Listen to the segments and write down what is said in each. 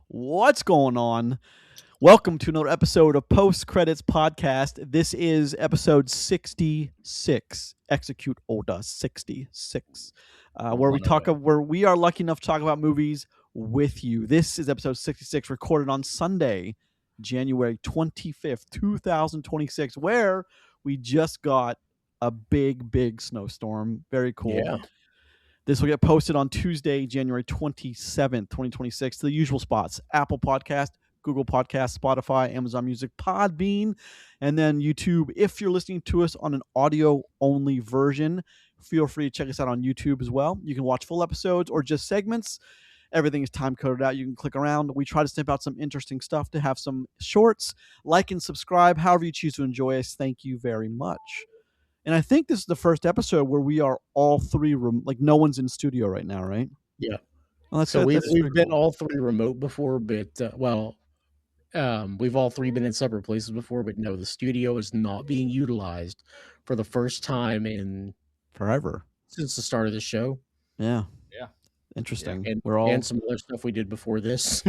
What's going on? Welcome to another episode of Post Credits Podcast. This is episode 66. Execute Order 66. Where we are lucky enough to talk about movies with you. This is episode 66, recorded on Sunday, January 25th, 2026, where we just got a big snowstorm. Very cool. Yeah. This will get posted on Tuesday, January 27th, 2026, to the usual spots: Apple Podcast, Google Podcast, Spotify, Amazon Music, Podbean, and then YouTube. If you're listening to us on an audio-only version, feel free to check us out on YouTube as well. You can watch full episodes or just segments. Everything is time-coded out. You can click around. We try to snip out some interesting stuff to have some shorts. Like and subscribe, however you choose to enjoy us. Thank you very much. And I think this is the first episode where we are all three, like no one's in studio right now, right? Yeah. Well, so we've been all three remote before, but we've all three been in separate places before, but no, the studio is not being utilized for the first time in forever since the start of the show. Yeah. Interesting. And we're all and some other stuff we did before this.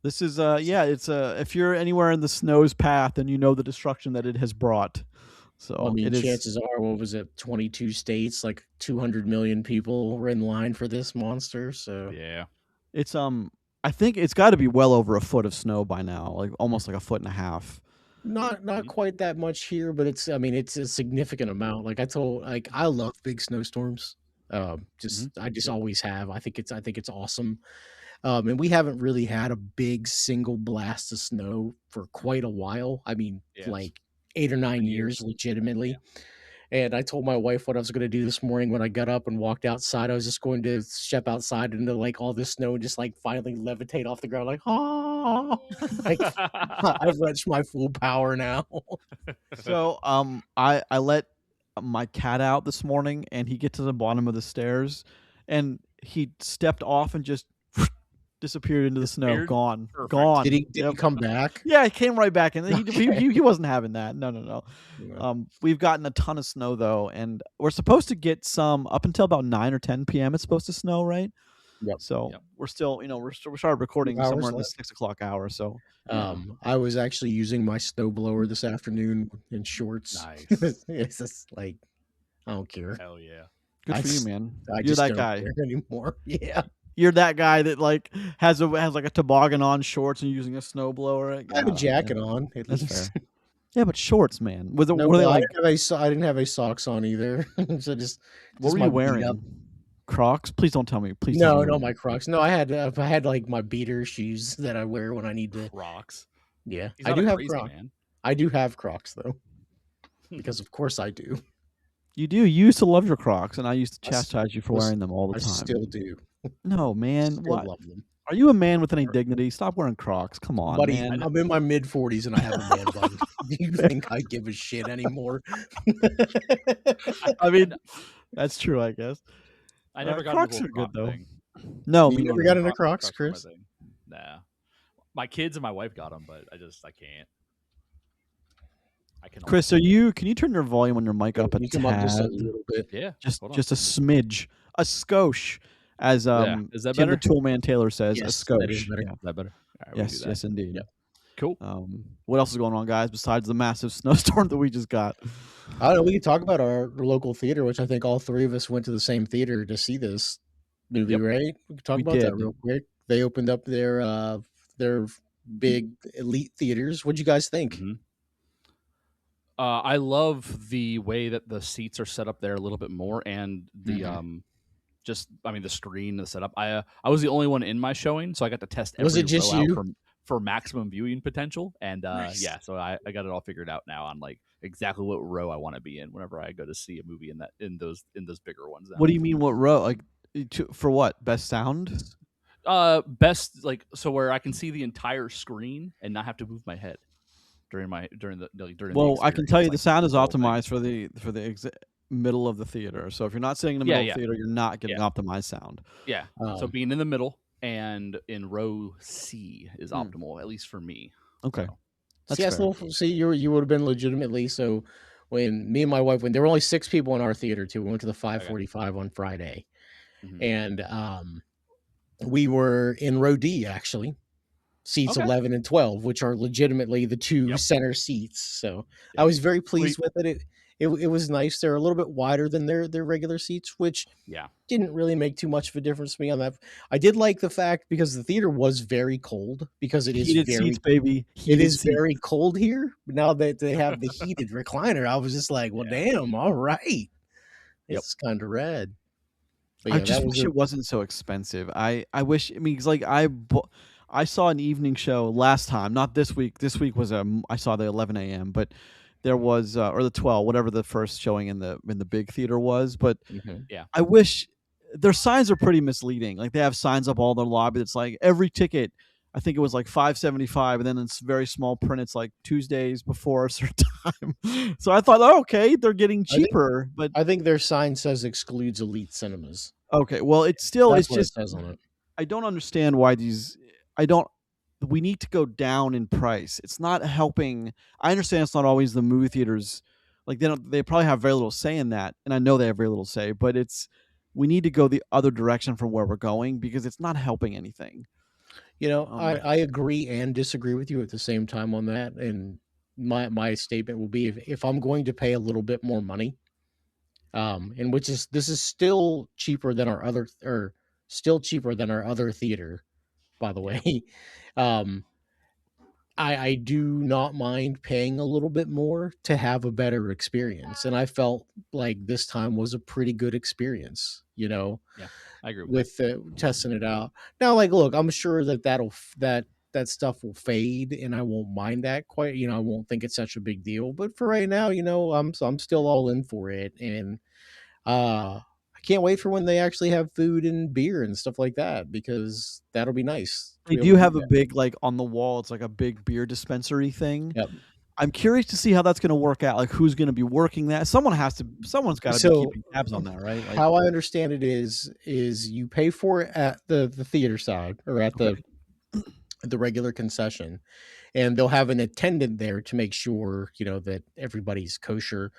This is it's if you're anywhere in the snow's path, then you know the destruction that it has brought. So chances are, what was it, 22 states, like 200 million people were in line for this monster. So yeah, it's I think it's got to be well over a foot of snow by now, like almost like a foot and a half. Not quite that much here, but it's a significant amount. Like I love big snowstorms. I just always have. I think it's awesome. And we haven't really had a big single blast of snow for quite a while. Like 8 or 9 years, legitimately. Yeah. And I told my wife what I was going to do this morning when I got up and walked outside. I was just going to step outside into like all this snow and just like finally levitate off the ground, like, oh, like I've reached my full power now. So I let my cat out this morning, and he gets to the bottom of the stairs, and he stepped off and just disappeared into the snow. Gone. Perfect. Gone. Did he come back? Yeah, he came right back, and he wasn't having that. No. Yeah. We've gotten a ton of snow though, and we're supposed to get some up until about 9 or 10 p.m. It's supposed to snow, right? Yep. So we're still, we started recording somewhere in the 6 o'clock hour. So I was actually using my snowblower this afternoon in shorts. Nice. It's just like, I don't care. Hell yeah. Good for you, man. You're that guy anymore. Yeah. You're that guy that like has like a toboggan on, shorts, and using a snowblower. I have a jacket on. That's fair. Yeah, but shorts, man. Were they like? I didn't have any socks on either. So what were you wearing? Crocs? Please don't tell me. Please. No, my Crocs. No, I had like my beater shoes that I wear when I need to. Crocs. Yeah, I do have Crocs. Man. I do have Crocs though, because of course I do. You do. You used to love your Crocs, and I used to chastise you for wearing them all the time. I still do. No, man. Still love them. Are you a man with any dignity? Stop wearing Crocs. Come on, buddy. Man. I'm in my mid-40s and I have a man bun. Do you think I give a shit anymore? I mean, that's true, I guess. I never got Crocs into are good though. Thing. No, you never got into Crocs, Chris? Nah. My kids and my wife got them, but I can't. Chris, so can you turn your volume on your mic up a tad? Just a little bit. Yeah. Just a smidge. A skosh. As is that Tim better? the Toolman Taylor says, yes, a skosh. That is better. Yeah. Is that better? Right, yes, indeed. Yeah. Cool. What else is going on, guys, besides the massive snowstorm that we just got? I don't know. We can talk about our local theater, which I think all three of us went to the same theater to see this movie, right? We can talk about that real quick. They opened up their big elite theaters. What'd you guys think? Mm-hmm. I love the way that the seats are set up there a little bit more, and the the screen, the setup. I was the only one in my showing, so I got to test every was it just row you? out for maximum viewing potential. And nice. so I got it all figured out now on like exactly what row I want to be in whenever I go to see a movie in those bigger ones. What do you mean what row? Like for what? Best sound? Best, like, so where I can see the entire screen and not have to move my head during well, I can tell you the sound is optimized for the middle of the theater. So if you're not sitting in the middle of the theater, you're not getting optimized sound. Yeah. So being in the middle and in row C is optimal, at least for me. Okay. So, you would have been legitimately. So when me and my wife went, there were only 6 people in our theater too. We went to the 5:45 on Friday, and We were in row D, actually, seats Okay. 11 and 12, which are legitimately the two Yep. center seats. So I Yep. was very pleased Sweet. with it. It was nice. They're a little bit wider than their regular seats, which Yeah. didn't really make too much of a difference to me on that. I did like the fact, because the theater was very cold, because Heated seats, baby. it Heated is seats. very cold here. Now that they have the heated recliner, I was just like, well, Yeah. damn, all right. Yep. It's kind of rad. But I yeah, just that was wish it wasn't so expensive. I wish. I mean, it's like I saw an evening show last time, not this week. This week was I saw the 11 a.m. But there was or the 12, whatever the first showing in the big theater was. But Mhm. Yeah. I wish their signs are pretty misleading. Like they have signs up all their lobby that's like every ticket. I think it was like $5.75, and then it's very small print. It's like Tuesdays before a certain time. So I thought, oh, okay, they're getting I think cheaper. But I think their sign says excludes elite cinemas. okay, well, it's still That's it's what it just says on it. I don't understand why these. I don't. We need to go down in price. It's not helping. I understand it's not always the movie theaters. Like they don't. They probably have very little say in that, and I know they have very little say. But it's we need to go the other direction from where we're going because it's not helping anything. You know, Um, I agree and disagree with you at the same time on that. And my statement will be, if I'm going to pay a little bit more money, and which is this is still cheaper than our other, or still cheaper than our other theater, by the Yeah. way. Um, I do not mind paying a little bit more to have a better experience. And I felt like this time was a pretty good experience, Yeah. I agree with that. with testing it out. Now, like, look, I'm sure that that stuff will fade, and I won't mind that quite. I won't think it's such a big deal. But for right now, I'm still all in for it, and I can't wait for when they actually have food and beer and stuff like that, because that'll be nice to they be able do to do have a that. big like on the wall. It's like a big beer dispensary thing. Yep. I'm curious to see how that's going to work out. Like who's going to be working that? Someone's got to be So keeping tabs on that, right? Like how I understand it is you pay for it at the theater side, or at okay. the regular concession, and they'll have an attendant there to make sure that everybody's kosher.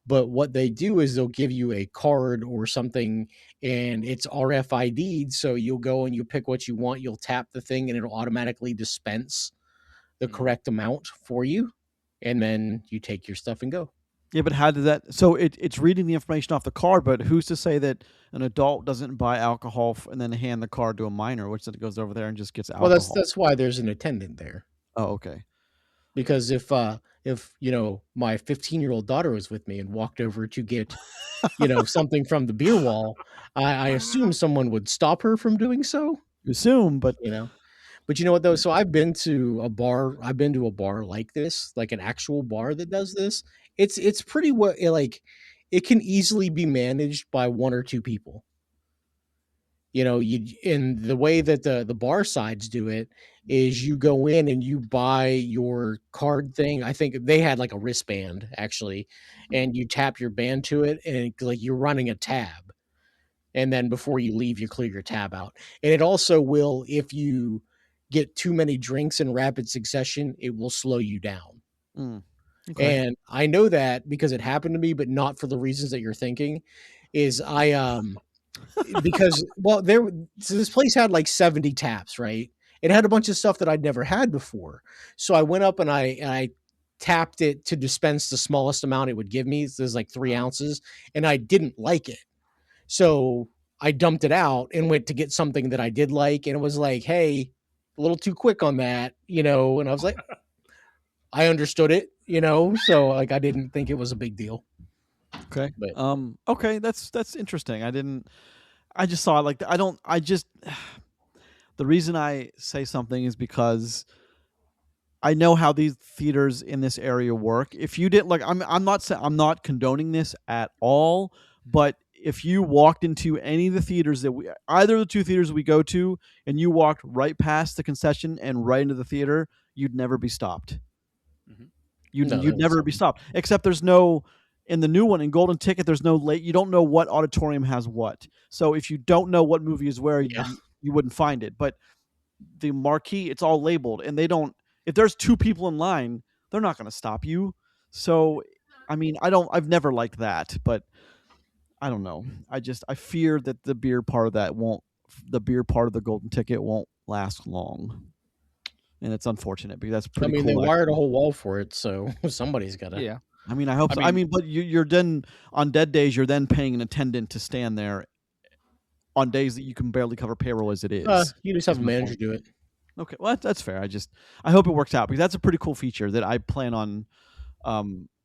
But what they do is they'll give you a card or something, and it's RFID'd, so you'll go and you pick what you want, you'll tap the thing, and it'll automatically dispense the Mm. correct amount for you, and then you take your stuff and go. Yeah, but how did that? So it's reading the information off the card, but who's to say that an adult doesn't buy alcohol and then hand the card to a minor, which then goes over there and just gets Well, that's alcohol? that's why there's an attendant there. Oh, okay. Because if my 15-year-old daughter was with me and walked over to get something from the beer wall, I assume someone would stop her from doing so. You assume, but you know but you know what, though? So I've been to a bar like this, like an actual bar that does this. It's pretty what like, it can easily be managed by one or two people. You in the way that the bar sides do it is, you go in and you buy your card thing. I think they had like a wristband, actually, and you tap your band to it, and like you're running a tab, and then before you leave, you clear your tab out. And it also will, if you get too many drinks in rapid succession, it will slow you down. mm, okay. And I know that because it happened to me, but not for the reasons that you're thinking. Is because, well, so this place had like 70 taps, right? It had a bunch of stuff that I'd never had before. So I went up and I tapped it to dispense the smallest amount it would give me. So there's like 3 ounces, and I didn't like it. So I dumped it out and went to get something that I did like, and it was like, hey, a little too quick on that, and I was like, I understood it, so like I didn't think it was a big deal. Okay. But Okay, that's interesting. I just saw it like I don't I just the reason I say something is because I know how these theaters in this area work. If you didn't like, I'm not condoning this at all, but if you walked into any of the theaters either of the two theaters we go to, and you walked right past the concession and right into the theater, you'd never be stopped. Mm-hmm. no, You'd never be stopped. Except there's no in the new one in Golden Ticket. There's no late. You don't know what auditorium has what. So if you don't know what movie is where, yeah, you wouldn't find it. But the marquee, it's all labeled, and they don't. If there's two people in line, they're not going to stop you. So, I mean, I've never liked that, but I don't know. I fear that the beer part of that won't the beer part of the golden ticket won't last long, and it's unfortunate because that's pretty. They cool wired a whole wall for it, so somebody's got to. Yeah. I mean, I hope so. But you're then on dead days, you're then paying an attendant to stand there on days that you can barely cover payroll as it is. You just have a manager do it. Okay, well that's fair. I hope it works out because that's a pretty cool feature that I plan on.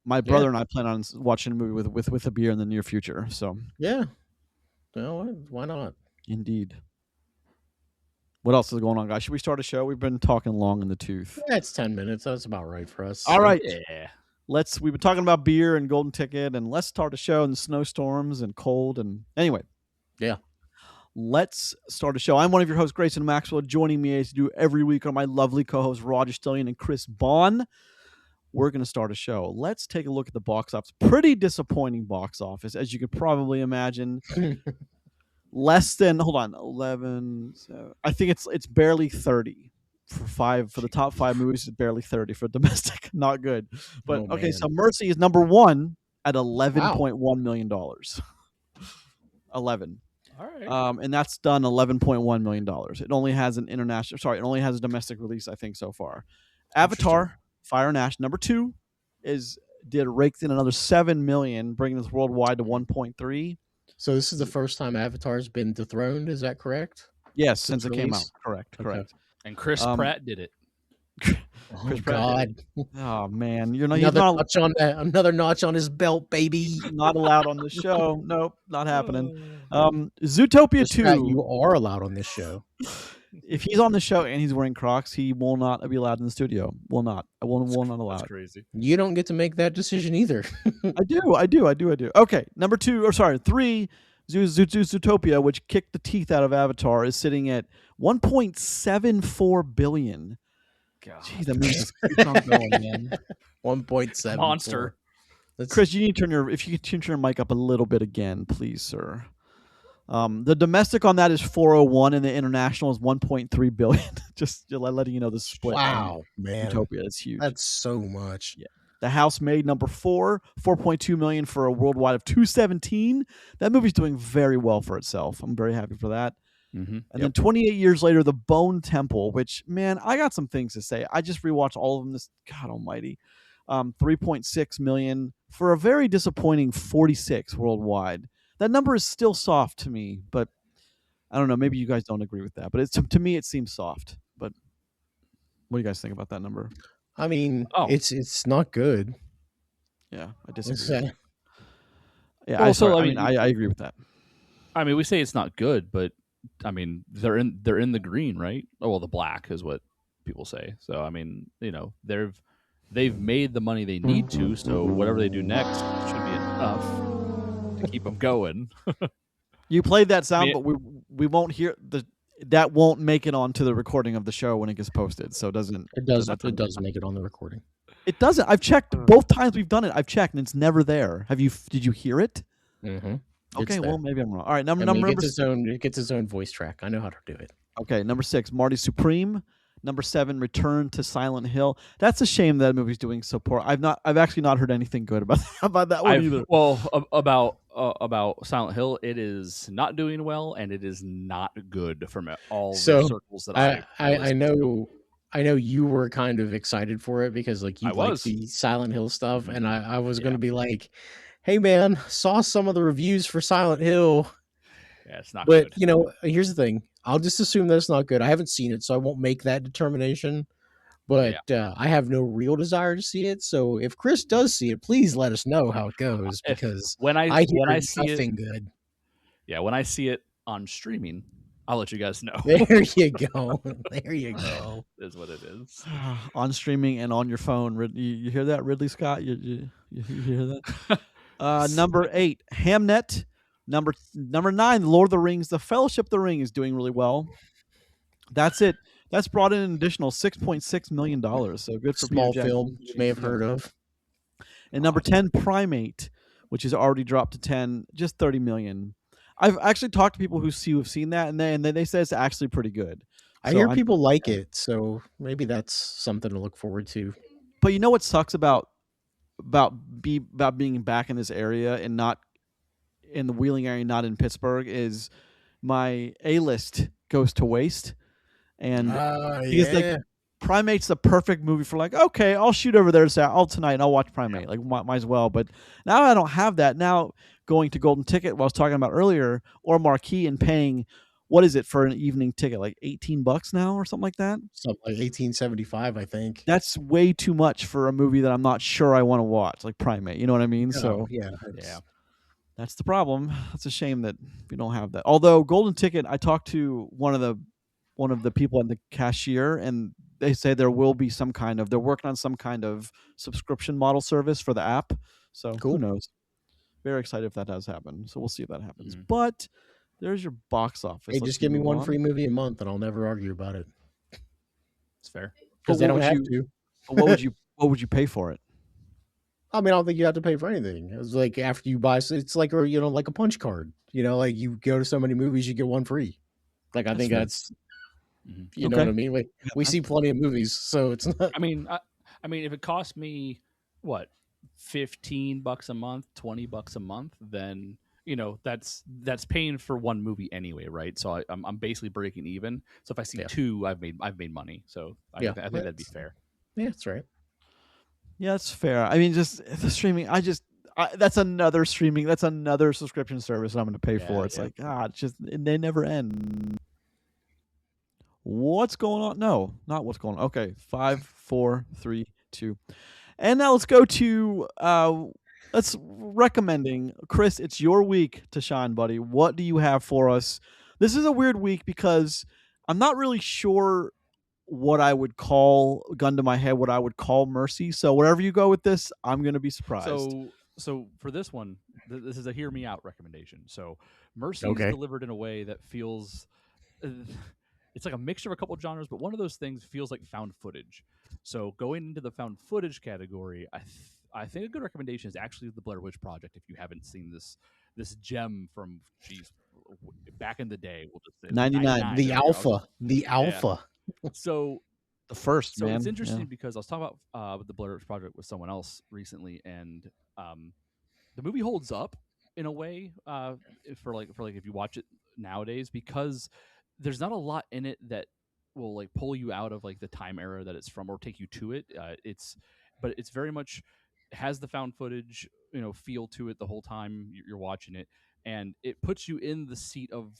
My brother and I plan on watching a movie with a beer in the near future. So yeah, well, why not? Indeed. What else is going on, guys? Should we start a show? We've been talking long in the tooth. Yeah, it's 10 minutes. That's about right for us. All right. Yeah. We've been talking about beer and golden ticket, and let's start a show and snowstorms and cold and anyway. Yeah. Let's start a show. I'm one of your hosts, Grayson Maxwell. Joining me as you do every week are my lovely co-hosts Roger Stillion and Chris Boughan. We're going to start a show. Let's take a look at the box office. Pretty disappointing box office, as you could probably imagine. Less than 11. So I think it's barely 30 for the top 5 movies. It's barely 30 for domestic. Not good. But okay, so Mercy is number 1 at $11.1 million. 11. All right. And that's done $11.1 million. It only has it only has a domestic release, I think, so far. Avatar, Fire and Ash, number 2, raked in another $7 million, bringing this worldwide to 1.3. So this is the first time Avatar's been dethroned, is that correct? Yes, since it came out. Correct. And Chris Pratt did it. Oh God! Oh man, you're not another notch on his belt, baby. Not allowed on the show. Nope, not happening. Zootopia 2. You are allowed on this show. If he's on the show and he's wearing Crocs, he will not be allowed in the studio. Will not. I will not allow. That's crazy. You don't get to make that decision either. I do. Okay, number 3, Zootopia, which kicked the teeth out of Avatar, is sitting at $1.74 billion. God. Jeez, that means it's on going, man. 1.7 monster. Chris, you need to turn your mic up a little bit again, please, sir. The domestic on that is 401, and the international is 1.3 billion. Just letting you know the split. Wow, man, Utopia, that's huge. That's so much. Yeah. The Housemaid, number 4, 4.2 million for a worldwide of 217. That movie's doing very well for itself. I'm very happy for that. Mm-hmm. And then 28 years later, The Bone Temple, which, man, I got some things to say. I just rewatched all of them. God almighty. 3.6 million for a very disappointing 46 worldwide. That number is still soft to me, but I don't know. Maybe you guys don't agree with that, but to me it seems soft. But what do you guys think about that number? I mean, it's not good. Yeah, I disagree. Yeah, well, I agree with that. I mean, we say it's not good, but I mean, they're in the green, right? Oh well, the black is what people say. So I mean, they've made the money they need to. So whatever they do next should be enough to keep them going. You played that sound, but we won't hear that won't make it onto the recording of the show when it gets posted. So it doesn't. It does make it on the recording. It doesn't. I've checked both times we've done it. I've checked and it's never there. Did you hear it? Mm-hmm. Okay, well maybe I'm wrong. All right, number it gets its own voice track. I know how to do it. Okay, number 6, Marty Supreme. Number 7, Return to Silent Hill. That's a shame that movie's doing so poor. I've actually not heard anything good about that one either. Well, about Silent Hill, it is not doing well, and it is not good from all the circles that I know. I know you were kind of excited for it because like you like the Silent Hill stuff, and I was going to be like, "Hey man, saw some of the reviews for Silent Hill." Yeah, it's not good. But, you know, here's the thing. I'll just assume that it's not good. I haven't seen it, so I won't make that determination. But I have no real desire to see it. So if Chris does see it, please let us know how it goes. Because when I see nothing it, good. Yeah, when I see it on streaming, I'll let you guys know. There you go. There you go. Is what it is. On streaming and on your phone. You hear that, Ridley Scott? You hear that? Number 8, Hamnet. Number 9, The Lord of the Rings. The Fellowship of the Ring is doing really well. That's it. That's brought in an additional $6.6 million. So good for small film you may have heard of. And number 10, Primate, which has already dropped to 10, just $30 million. I've actually talked to people who've seen that, and they say it's actually pretty good. I hear people like it, so maybe that's something to look forward to. But you know what sucks about being back in this area and not in the Wheeling area, not in Pittsburgh, is my A-list goes to waste. And because yeah. like Primate's the perfect movie for like, okay, I'll shoot over there tonight and I'll watch Primate. Yeah. Like might as well. But now I don't have that. Now going to Golden Ticket, what I was talking about earlier, or Marquee, and paying, what is it for an evening ticket? Like $18 now or something like that? Something like 1875, I think. That's way too much for a movie that I'm not sure I want to watch, like Primate. You know what I mean? So yeah. that's the problem. It's a shame that we don't have that. Although Golden Ticket, I talked to one of the people at the cashier, and they say there will be they're working on some kind of subscription model service for the app. So Cool. Who knows? Very excited if that does happen. So we'll see if that happens. Mhm. But there's your box office. Hey, Let's just give me move one on. free movie a month, and I'll never argue about it. It's fair. Because they don't have to. But what would you pay for it? I mean, I don't think you have to pay for anything. It's like after you buy, it's like, or like a punch card. Like you go to so many movies, you get one free. Like I think fair. that's, Mhm. you know what I mean. Like we see plenty of movies, so it's not. I mean, if it cost me what, $15 a month, $20 a month, then that's paying for one movie anyway, right? So I'm basically breaking even. So if I see two, I've made money. So I think that'd be fair. Yeah, that's right. Yeah, that's fair. I mean, just the streaming. That's another streaming. That's another subscription service that I'm going to pay for. It's like, they never end. What's going on? No, not what's going on. Okay, 5, 4, 3, 2, and now let's go to let's recommending. Chris, it's your week to shine, buddy. What do you have for us? This is a weird week because I'm not really sure what I would call, gun to my head, what I would call Mercy. So wherever you go with this, I'm going to be surprised. So for this one, this is a hear me out recommendation. So Mercy is delivered in a way that feels, it's like a mixture of a couple genres, but one of those things feels like found footage. So going into the found footage category, I think a good recommendation is actually the Blair Witch Project. If you haven't seen this gem from back in the day, we'll just say 99. The alpha. So the first, so man. It's interesting because I was talking about the Blair Witch Project with someone else recently, and the movie holds up in a way for like if you watch it nowadays, because there's not a lot in it that will like pull you out of like the time era that it's from or take you to it. But it's very much has the found footage feel to it the whole time you're watching it, and it puts you in the seat of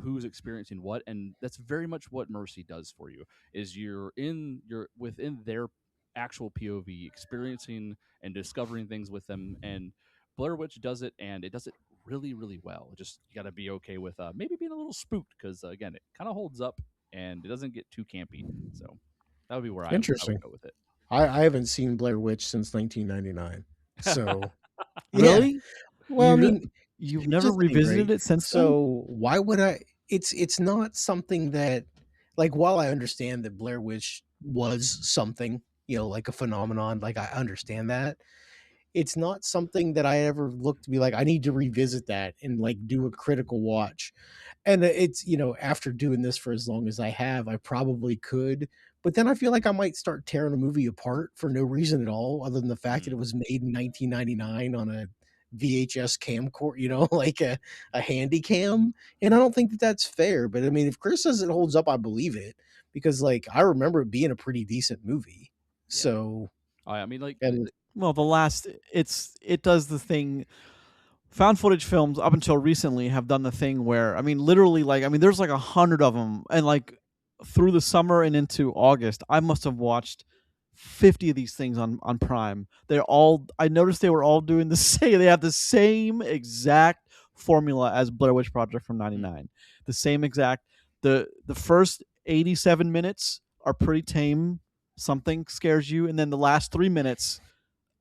who's experiencing what, and that's very much what Mercy does for you. Is you're within their actual POV, experiencing and discovering things with them, and Blair Witch does it, and it does it really, really well. Just you got to be okay with maybe being a little spooked, because again, it kind of holds up and it doesn't get too campy. So that would be where I would go with it. I haven't seen Blair Witch since 1999. So really? Yeah. Well, you've never revisited it since then? So why would I? It's not something that, like, while I understand that Blair Witch was something, like a phenomenon, like I understand that, it's not something that I ever looked to be like, I need to revisit that and like do a critical watch. And it's, after doing this for as long as I have, I probably could. But then I feel like I might start tearing a movie apart for no reason at all, other than the fact that it was made in 1999 on a VHS camcorder, like a handy cam. And I don't think that that's fair. But I mean, if Chris says it holds up, I believe it, because like I remember it being a pretty decent movie. Yeah. So I mean, like, well, it does the thing. Found footage films up until recently have done the thing where, literally, there's like 100 of them, and like through the summer and into August, I must have watched 50 of these things on Prime. I noticed they were all doing the same. They have the same exact formula as Blair Witch Project from '99. The same exact. The first 87 minutes are pretty tame. Something scares you, and then the last 3 minutes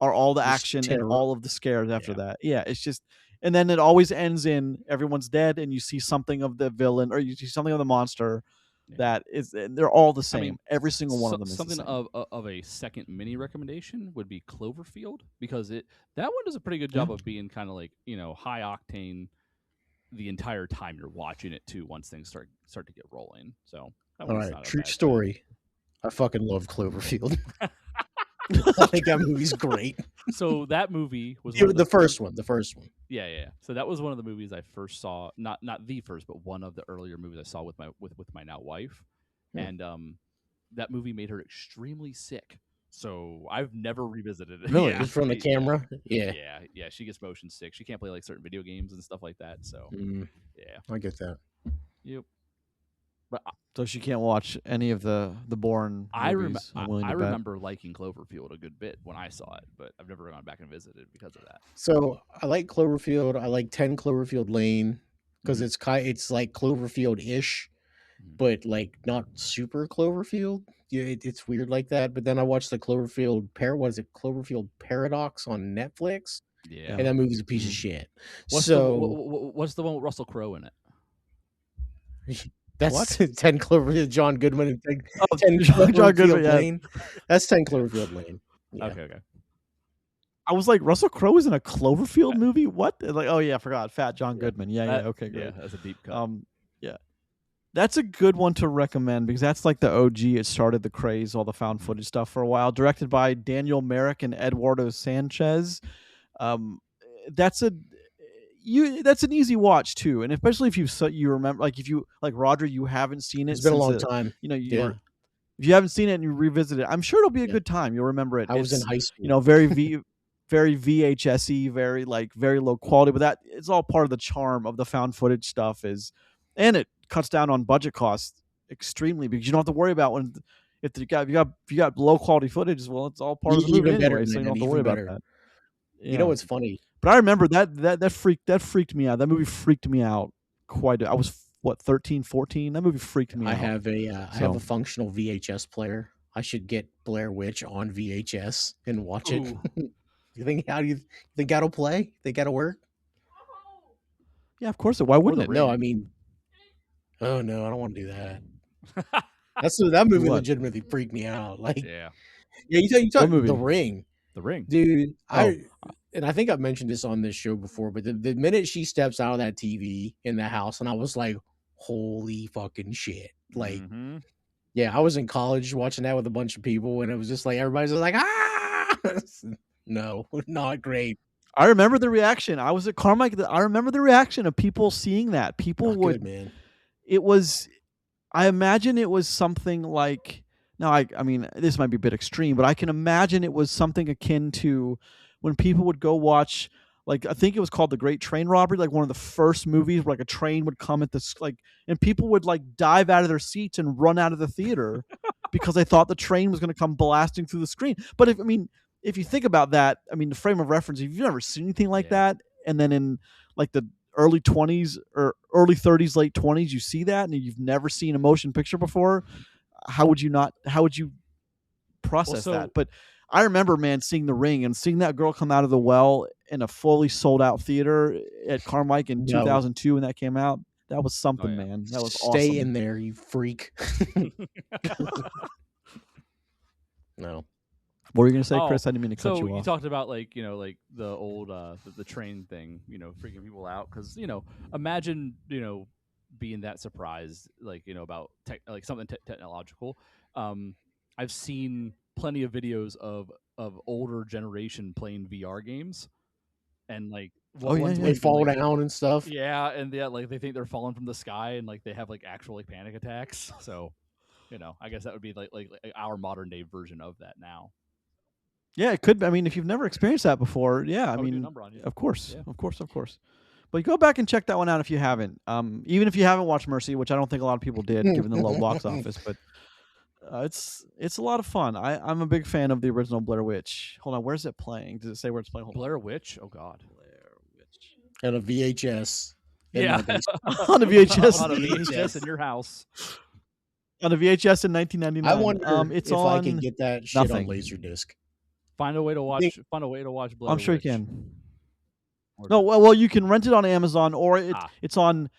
are all the action and all of the scares after that. Yeah, it's just, and then it always ends in everyone's dead, and you see something of the villain or you see something of the monster. That is, they're all the same. Every single one of them is something the same. of a second mini recommendation would be Cloverfield, because that one does a pretty good job of being kind of like high octane the entire time you're watching it too. Once things start to get rolling, so that all right, true story. I fucking love Cloverfield. I think that movie's great. So that movie was The first one. Yeah. So that was one of the movies I first saw. Not the first, but one of the earlier movies I saw with my now wife. And that movie made her extremely sick. So I've never revisited it. Really? Just from the camera? Yeah. Yeah. She gets motion sick. She can't play like certain video games and stuff like that. So yeah, I get that. Yep. But So she can't watch any of the Bourne movies. I remember liking Cloverfield a good bit when I saw it, but I've never gone back and visited because of that. So I like Cloverfield. I like 10 Cloverfield Lane because it's like Cloverfield-ish, but like not super Cloverfield. Yeah, it's weird like that. But then I watched the Cloverfield Paradox on Netflix. Yeah, and that movie's a piece of shit. What's the one with Russell Crowe in it? That's 10 Cloverfield, John Goodman, and 10 John Cloverfield Goodman, Lane. That's 10 Cloverfield Lane. Yeah. Okay. I was like, Russell Crowe was in a Cloverfield movie? What? Like, oh yeah, I forgot. Fat John Goodman. Yeah. Okay, great. Yeah, that's a deep cut. Yeah. That's a good one to recommend because that's like the OG. It started the craze, all the found footage stuff for a while. Directed by Daniel Myrick and Eduardo Sánchez. That's an easy watch too, and especially if you remember, like if you like Roger, you haven't seen it. It's been a long time. You know, if you haven't seen it and you revisit it, I'm sure it'll be a good time. You'll remember it. I was in high school. You know, very VHS-y, very low quality, but that it's all part of the charm of the found footage stuff and it cuts down on budget costs extremely because you don't have to worry about if you got low quality footage. Well, it's all part of the movie anyway, so you don't have to worry about that. Yeah. You know what's funny? But I remember that freaked me out. That movie freaked me out I was 13, 14. That movie freaked me out. I have a functional VHS player. I should get Blair Witch on VHS and watch it. You think that'll play? Think that'll work? Yeah, of course. Why wouldn't it? No, I mean, oh no, I don't want to do that. That movie legitimately freaked me out. Like, yeah. You talk The Ring. The Ring, dude. I think I've mentioned this on this show before, but the minute she steps out of that TV in the house, and I was like, holy fucking shit. Like, yeah, I was in college watching that with a bunch of people, and it was just like, everybody's just like, ah! No, not great. I remember the reaction. I was at Carmike. I remember the reaction of people seeing that. People would, man. I imagine it was something like, now, I mean, this might be a bit extreme, but I can imagine it was something akin to when people would go watch, like, I think it was called The Great Train Robbery, like one of the first movies where like a train would come at this, like, and people would like dive out of their seats and run out of the theater because they thought the train was going to come blasting through the screen. But if you think about that, I mean, the frame of reference, if you've never seen anything like that, and then in like the early 20s or early 30s, late 20s, you see that and you've never seen a motion picture before, how would you process that? But I remember, man, seeing The Ring and seeing that girl come out of the well in a fully sold out theater at Carmike in 2002 when that came out. That was something, man. That was awesome. Stay in there, you freak. No. What were you gonna say, Chris? I didn't mean to cut you off. So you talked about like the old the train thing, freaking people out because imagine being that surprised about like something technological. I've seen plenty of videos of older generation playing VR games, and like they fall down and stuff. Yeah, and like they think they're falling from the sky, and like they have like actual like panic attacks. So, I guess that would be like our modern day version of that now. Yeah, it could. I mean, if you've never experienced that before, yeah, I mean, of course. But you go back and check that one out if you haven't. Even if you haven't watched Mercy, which I don't think a lot of people did, given the low box office, but it's a lot of fun. I'm a big fan of the original Blair Witch. Hold on, where's it playing? Does it say where it's playing? Blair Witch? Oh God, Blair Witch. And a VHS. Yeah, on a VHS. On a VHS in your house. On a VHS in 1999. I wonder if I can get that shit on Laserdisc. Find a way to watch. Blair I'm sure Witch. you can. No, well, you can rent it on Amazon, or it's on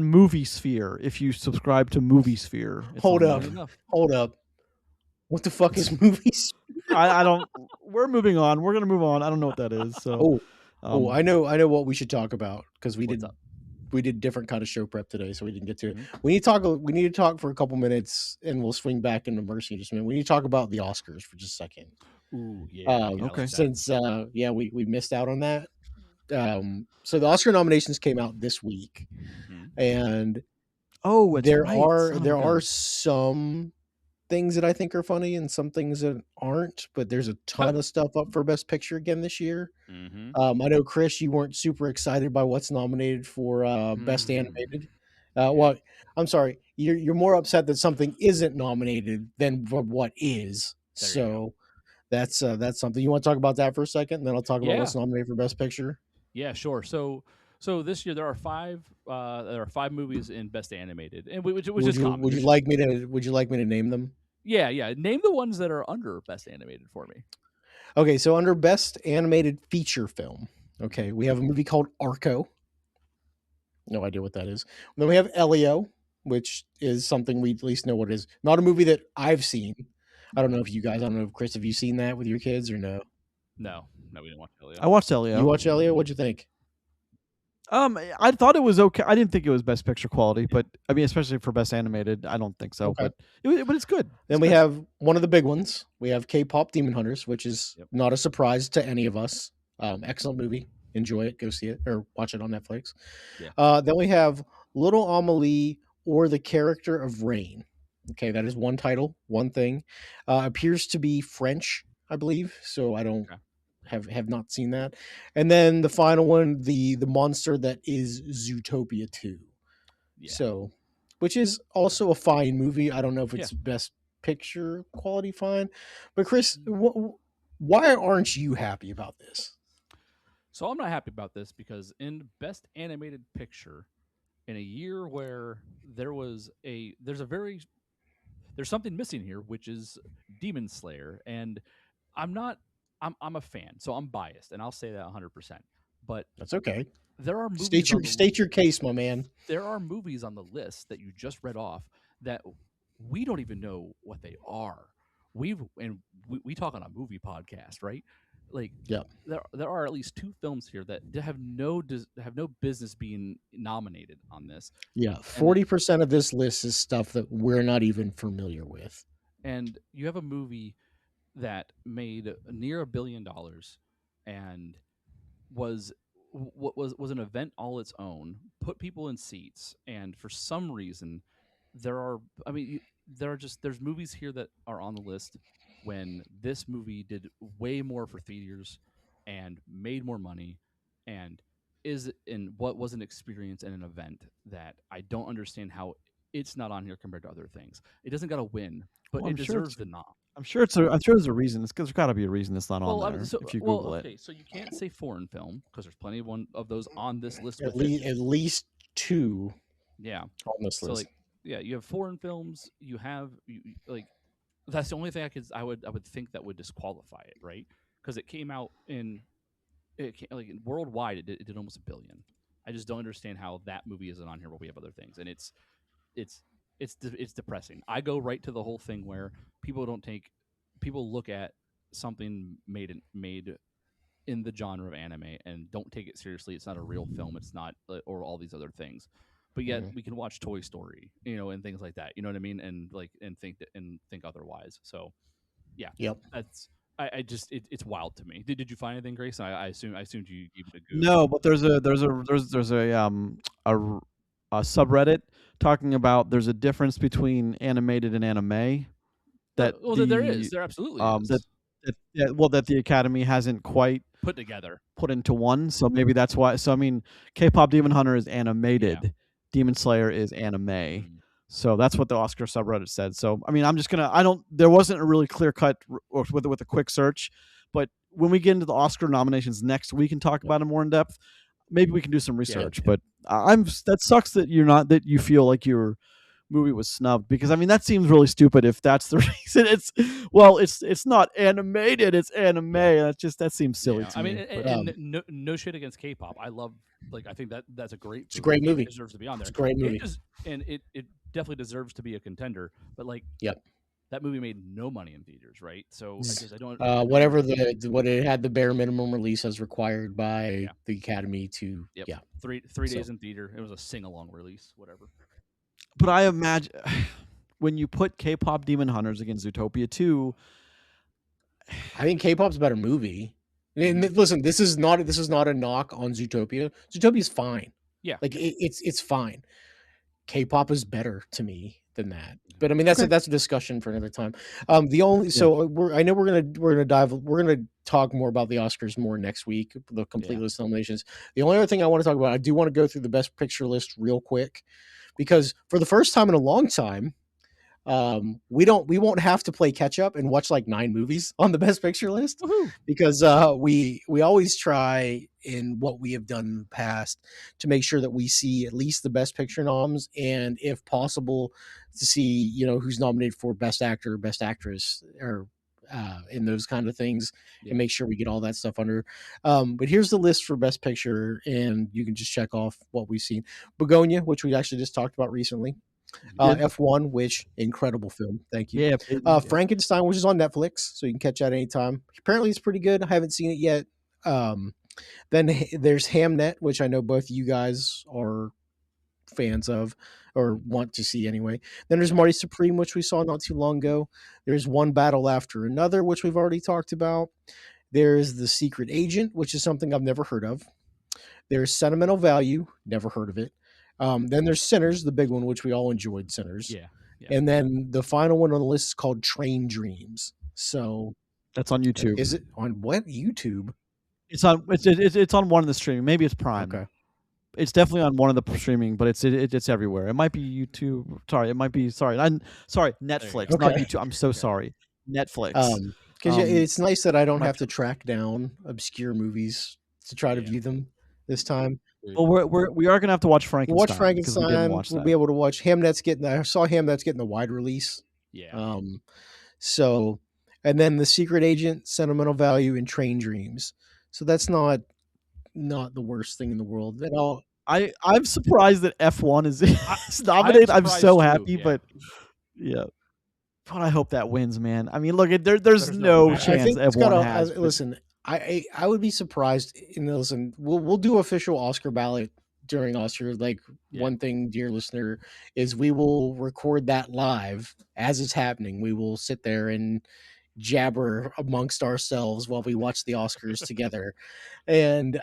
Movie Sphere if you subscribe to Movie Sphere. Hold up. What the fuck is Movie Sphere? I don't. We're moving on. We're gonna move on. I don't know what that is. So. I know what we should talk about because we did different kind of show prep today, so we didn't get to it. We need to talk for a couple minutes, and we'll swing back into Mercy in just a minute. We need to talk about the Oscars for just a second. Ooh, yeah, I like that. Since we missed out on that. So the Oscar nominations came out this week, and Oh, it's there right. are Son of a gun. some things that I think are funny and some things that aren't, but there's a ton of stuff up for Best Picture again this year. I know, Chris, you weren't super excited by what's nominated for Best Animated. Well, I'm sorry, you're more upset that something isn't nominated than for what is. There you So that's something. You want to talk about that for a second, and then I'll talk about what's nominated for Best Picture. Yeah, sure. So this year there are five movies in Best Animated, and which is common. Would you like me to name them? Yeah. Name the ones that are under Best Animated for me. Okay, so under Best Animated Feature Film, okay, we have a movie called Arco. No idea what that is. Then we have Elio, which is something we at least know what it is. Not a movie that I've seen. I don't know if you guys, I don't know if Chris, have you seen that with your kids or no? No, we didn't watch Elio. I watched Elio. You watched Elio? What'd you think? I thought it was okay. I didn't think it was Best Picture quality, but I mean, especially for Best Animated, I don't think so. Okay. But it's good. Then we have one of the big ones. We have K-pop Demon Hunters, which is not a surprise to any of us. Excellent movie. Enjoy it. Go see it or watch it on Netflix. Yeah. Then we have Little Amelie or the Character of Rain. Okay, that is one title, one thing. Appears to be French, I believe. So I don't have not seen that. And then the final one, the monster that is Zootopia 2. Yeah. So, which is also a fine movie. I don't know if it's Best Picture quality fine, but Chris, why aren't you happy about this? So I'm not happy about this because in Best Animated Picture, in a year where there's something missing here, which is Demon Slayer, and I'm a fan, so I'm biased, and I'll say that 100%. But that's okay. There are movies state your case, my man. There are movies on the list that you just read off that we don't even know what they are. We talk on a movie podcast, right? Like, there are at least two films here that have no business being nominated on this. Yeah, 40% of this list is stuff that we're not even familiar with. And you have a movie that made near $1 billion and was an event all its own, put people in seats, and for some reason there's movies here that are on the list when this movie did way more for theaters and made more money and is in what was an experience and an event that I don't understand how it's not on here compared to other things. It doesn't got to win, but it deserves the nom. I'm sure there's a reason. There's got to be a reason it's not on there. If you Google it. So you can't say foreign film because there's plenty of those on this list. At least two. Yeah, on this list. So you have foreign films. You have that's the only thing I would think that would disqualify it, right? Because it came out worldwide. It did almost $1 billion. I just don't understand how that movie isn't on here, but we have other things, and it's depressing. I go right to the whole thing where people look at something made in the genre of anime and don't take it seriously. It's not a real film. It's not, or all these other things. But yet we can watch Toy Story, and things like that. You know what I mean? And think otherwise. So, yeah. Yep. That's it's wild to me. Did you find anything, Grayson? I assumed you gave it a go. No, but there's a subreddit talking about there's a difference between animated and anime. There absolutely is. That the Academy hasn't quite put into one. So maybe that's why. So I mean, K-pop Demon Hunter is animated. Yeah. Demon Slayer is anime. So that's what the Oscar subreddit said. So I mean, I'm just gonna. There wasn't a really clear cut with a quick search, but when we get into the Oscar nominations next week and talk about it more in depth, maybe we can do some research. But that sucks that you feel like your movie was snubbed, because I mean that seems really stupid if that's the reason. It's not animated, it's anime. That seems silly to me. I mean, no shit against K-pop. I love, I think that's a great. It's a great movie. It deserves to be on there. It's a great movie, it definitely deserves to be a contender. But that movie made no money in theaters, right? So I don't. What it had the bare minimum release as required by the Academy to. Yep. Yeah, three days in theater. It was a sing-along release, whatever. But I imagine when you put K-pop Demon Hunters against Zootopia 2, I think K-pop's a better movie. And listen, this is not a knock on Zootopia. Zootopia's fine. Yeah. Like it's fine. K-pop is better to me than that. But I mean that's Okay. a discussion for another time. The only so I know we're gonna talk more about the Oscars more next week, the complete list of nominations. The only other thing I want to talk about, I do want to go through the best picture list real quick, because for the first time in a long time, we won't have to play catch up and watch like 9 movies on the best picture list. Woohoo. Because we always try in what we have done in the past to make sure that we see at least the best picture noms, and if possible to see who's nominated for best actor, best actress, or in those kind of things, and make sure we get all that stuff under. But here's the list for best picture, and you can just check off what we've seen. Begonia, which we actually just talked about recently. F1, which incredible film. Thank you. Yeah. Frankenstein, which is on Netflix, so you can catch that anytime. Apparently, it's pretty good. I haven't seen it yet. Then there's Hamnet, which I know both you guys are fans of or want to see anyway. Then there's Marty Supreme, which we saw not too long ago. There's One Battle After Another, which we've already talked about. There's The Secret Agent, which is something I've never heard of. There's Sentimental Value, never heard of it. Then there's Sinners, the big one, which we all enjoyed, Sinners. Yeah. And then the final one on the list is called Train Dreams. So that's on YouTube. Is it on what YouTube? It's on one of the streaming. Maybe it's Prime. Okay. It's definitely on one of the streaming, but it's everywhere. It might be YouTube. Sorry, it might be Netflix, Okay. not YouTube. I'm so sorry, Netflix. Because it's nice that I don't have to track down obscure movies to try to view them this time. Well, we are gonna have to watch Frankenstein. We'll watch Frankenstein. We'll be able to watch Hamnet's getting. I saw Hamnet's getting the wide release. Yeah. So, and then The Secret Agent, Sentimental Value, and Train Dreams. So that's not the worst thing in the world at all. I'm surprised that F1 is nominated. I'm so happy, but but I hope that wins, man. I mean, look, there's no chance F1 has. Listen, I would be surprised. Listen, we'll do official Oscar ballot during Oscar. Like one thing, dear listener, is we will record that live as it's happening. We will sit there and jabber amongst ourselves while we watch the Oscars together, and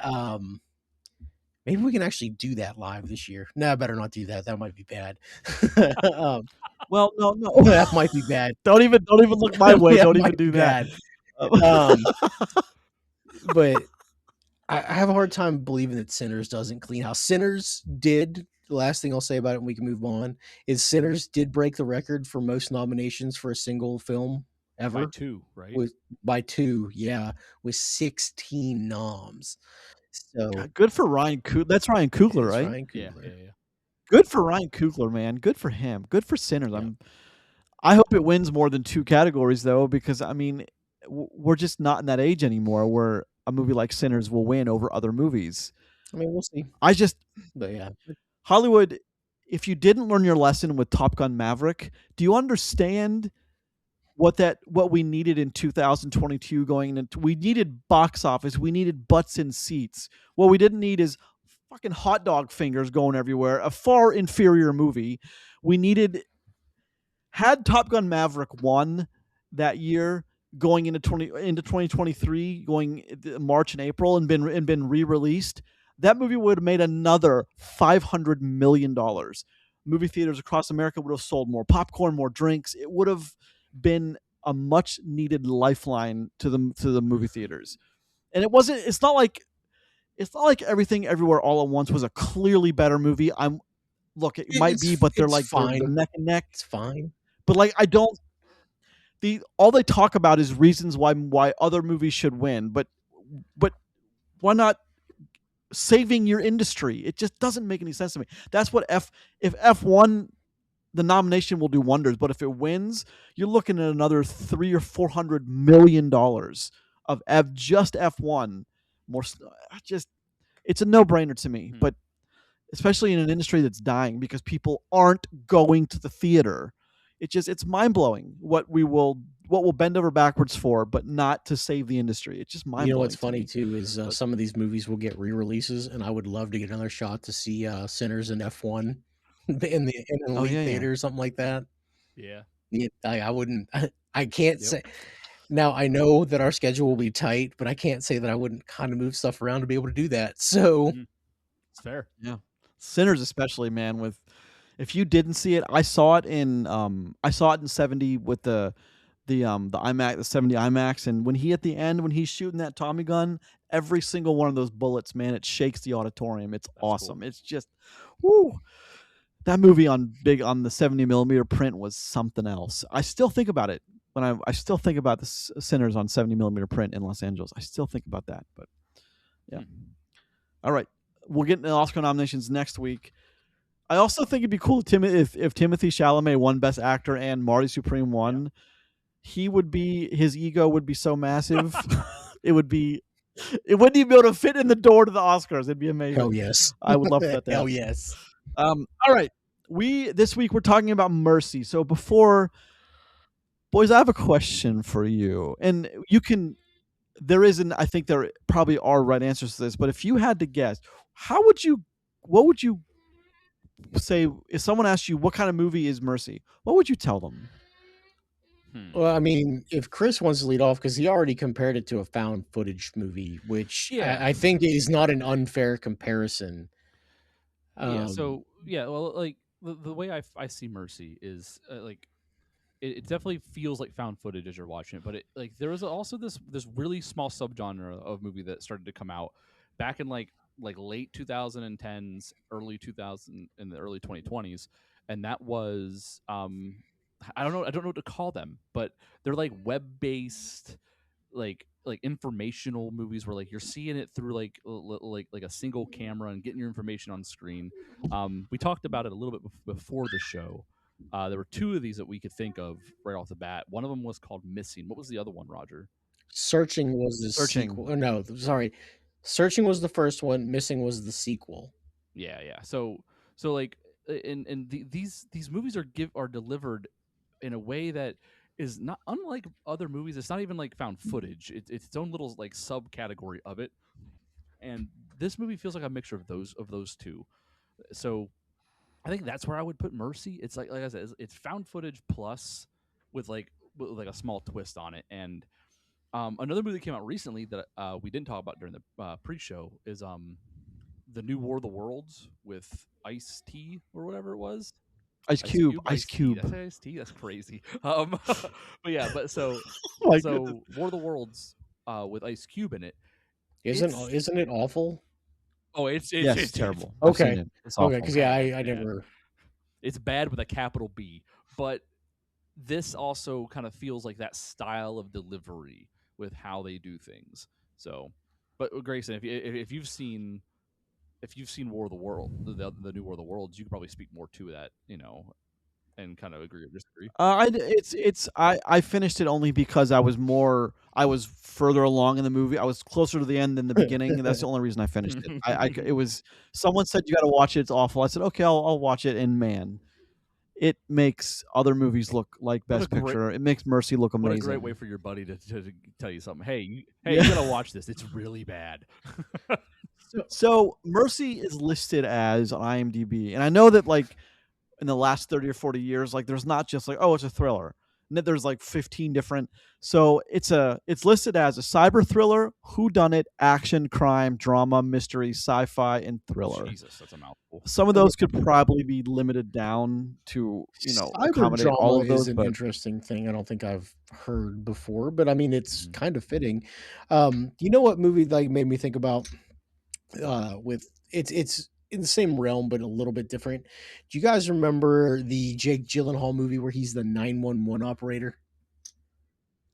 maybe we can actually do that live this year. No, I better not do that. That might be bad. Well, no, that might be bad. Don't even look my way. Don't even do that. But I have a hard time believing that Sinners doesn't clean house. Sinners did. The last thing I'll say about it, and we can move on, is Sinners did break the record for most nominations for a single film ever. By 2, right? By 2, yeah, with 16 noms. So good for Ryan Coogler. That's Ryan Coogler, right? Ryan Coogler. Yeah. Good for Ryan Coogler, man. Good for him. Good for Sinners. Yeah. I hope it wins more than 2 categories, though, because I mean, we're just not in that age anymore where a movie like Sinners will win over other movies. I mean, we'll see. But yeah, Hollywood. If you didn't learn your lesson with Top Gun Maverick, do you understand what we needed in 2022 going into? We needed box office. We needed butts in seats. What we didn't need is fucking hot dog fingers going everywhere. A far inferior movie. We needed. Had Top Gun Maverick won that year, going into 2023, going March and April, and been re-released, that movie would have made another $500 million. Movie theaters across America would have sold more popcorn, more drinks. It would have been a much needed lifeline to the movie theaters. And it's not like Everything Everywhere All at Once was a clearly better movie. It might be, but they're fine. They're neck and neck. It's fine. But all they talk about is reasons why other movies should win. But why not saving your industry? It just doesn't make any sense to me. That's what if F1, the nomination will do wonders, but if it wins, you're looking at another $300 or $400 million of just F1. It's a no-brainer to me. But especially in an industry that's dying because people aren't going to the theater, it's mind-blowing what will bend over backwards for, but not to save the industry. It's just mind-blowing. You know what's funny too is some of these movies will get re-releases, and I would love to get another shot to see Sinners and F1 in the elite theater or something like that. Yeah. I wouldn't. I can't say. Now I know that our schedule will be tight, but I can't say that I wouldn't kind of move stuff around to be able to do that. So It's fair. Yeah. Sinners especially, man, with if you didn't see it, I saw it in 70 with the IMAX, the 70 IMAX, and when he at the end when he's shooting that Tommy gun, every single one of those bullets, man, it shakes the auditorium. It's awesome. Cool. It's just whoo. That movie on the 70 millimeter print was something else. I still think about it when I still think about the Sinners on 70 millimeter print in Los Angeles. I still think about that, but yeah. All right. We'll get into the Oscar nominations next week. I also think it'd be cool if Timothée Chalamet won Best Actor and Marty Supreme won. He would be, his ego would be so massive. it wouldn't even be able to fit in the door to the Oscars. It'd be amazing. Hell yes. I would love that. Hell yes. All right. This week we're talking about Mercy. So before, boys, I have a question for you, and you can. I think there probably are right answers to this, but if you had to guess, what would you say if someone asked you what kind of movie is Mercy? What would you tell them? Well, I mean, if Chris wants to lead off, because he already compared it to a found footage movie, which I think is not an unfair comparison. Well, like the way I see Mercy is like it definitely feels like found footage as you're watching it, but it like there was also this really small subgenre of movie that started to come out back in like late 2010s, early 2000 in the early 2020s, and that was I don't know what to call them, but they're like web-based like informational movies where like you're seeing it through like a single camera and getting your information on screen. We talked about it a little bit before the show. There were two of these that we could think of right off the bat. One of them was called Missing. What was the other one, Roger? Searching was the sequel. Oh, no, sorry. Searching was the first one. Missing was the sequel. Yeah. So like, these movies are delivered in a way that is not unlike other movies. It's not even like found footage. It's its own little like subcategory of it. And this movie feels like a mixture of those two. So I think that's where I would put Mercy. It's like I said, it's found footage plus with like a small twist on it. And another movie that came out recently that we didn't talk about during the pre-show is the new War of the Worlds with Ice-T or whatever it was. Ice Cube. That's Ice-T. That's crazy. But so War of the Worlds with Ice Cube in it. Isn't it awful? Oh, it's terrible. Okay, it's okay, because I never. It's bad with a capital B, but this also kind of feels like that style of delivery with how they do things. So, but Grayson, if you've seen War of the World, the new War of the Worlds, you could probably speak more to that, and kind of agree or disagree. I finished it only because I was further along in the movie. I was closer to the end than the beginning, and that's the only reason I finished it. It was someone said you got to watch it. It's awful. I said okay, I'll watch it, and man, it makes other movies look like Best Picture. It makes Mercy look amazing. What a great way for your buddy to tell you something. Hey, you gotta watch this. It's really bad. So Mercy is listed as on IMDb, and I know that like in the last 30 or 40 years, like there's not just like, oh, it's a thriller. There's like 15 different. So it's listed as a cyber thriller, whodunit, action, crime, drama, mystery, sci-fi, and thriller. Jesus, that's a mouthful. Some of those could probably be limited down to accommodate all of those. Is an interesting thing I don't think I've heard before, but I mean it's kind of fitting. You know what movie like made me think about? With it's in the same realm but a little bit different. Do you guys remember the Jake Gyllenhaal movie where he's the 911 operator?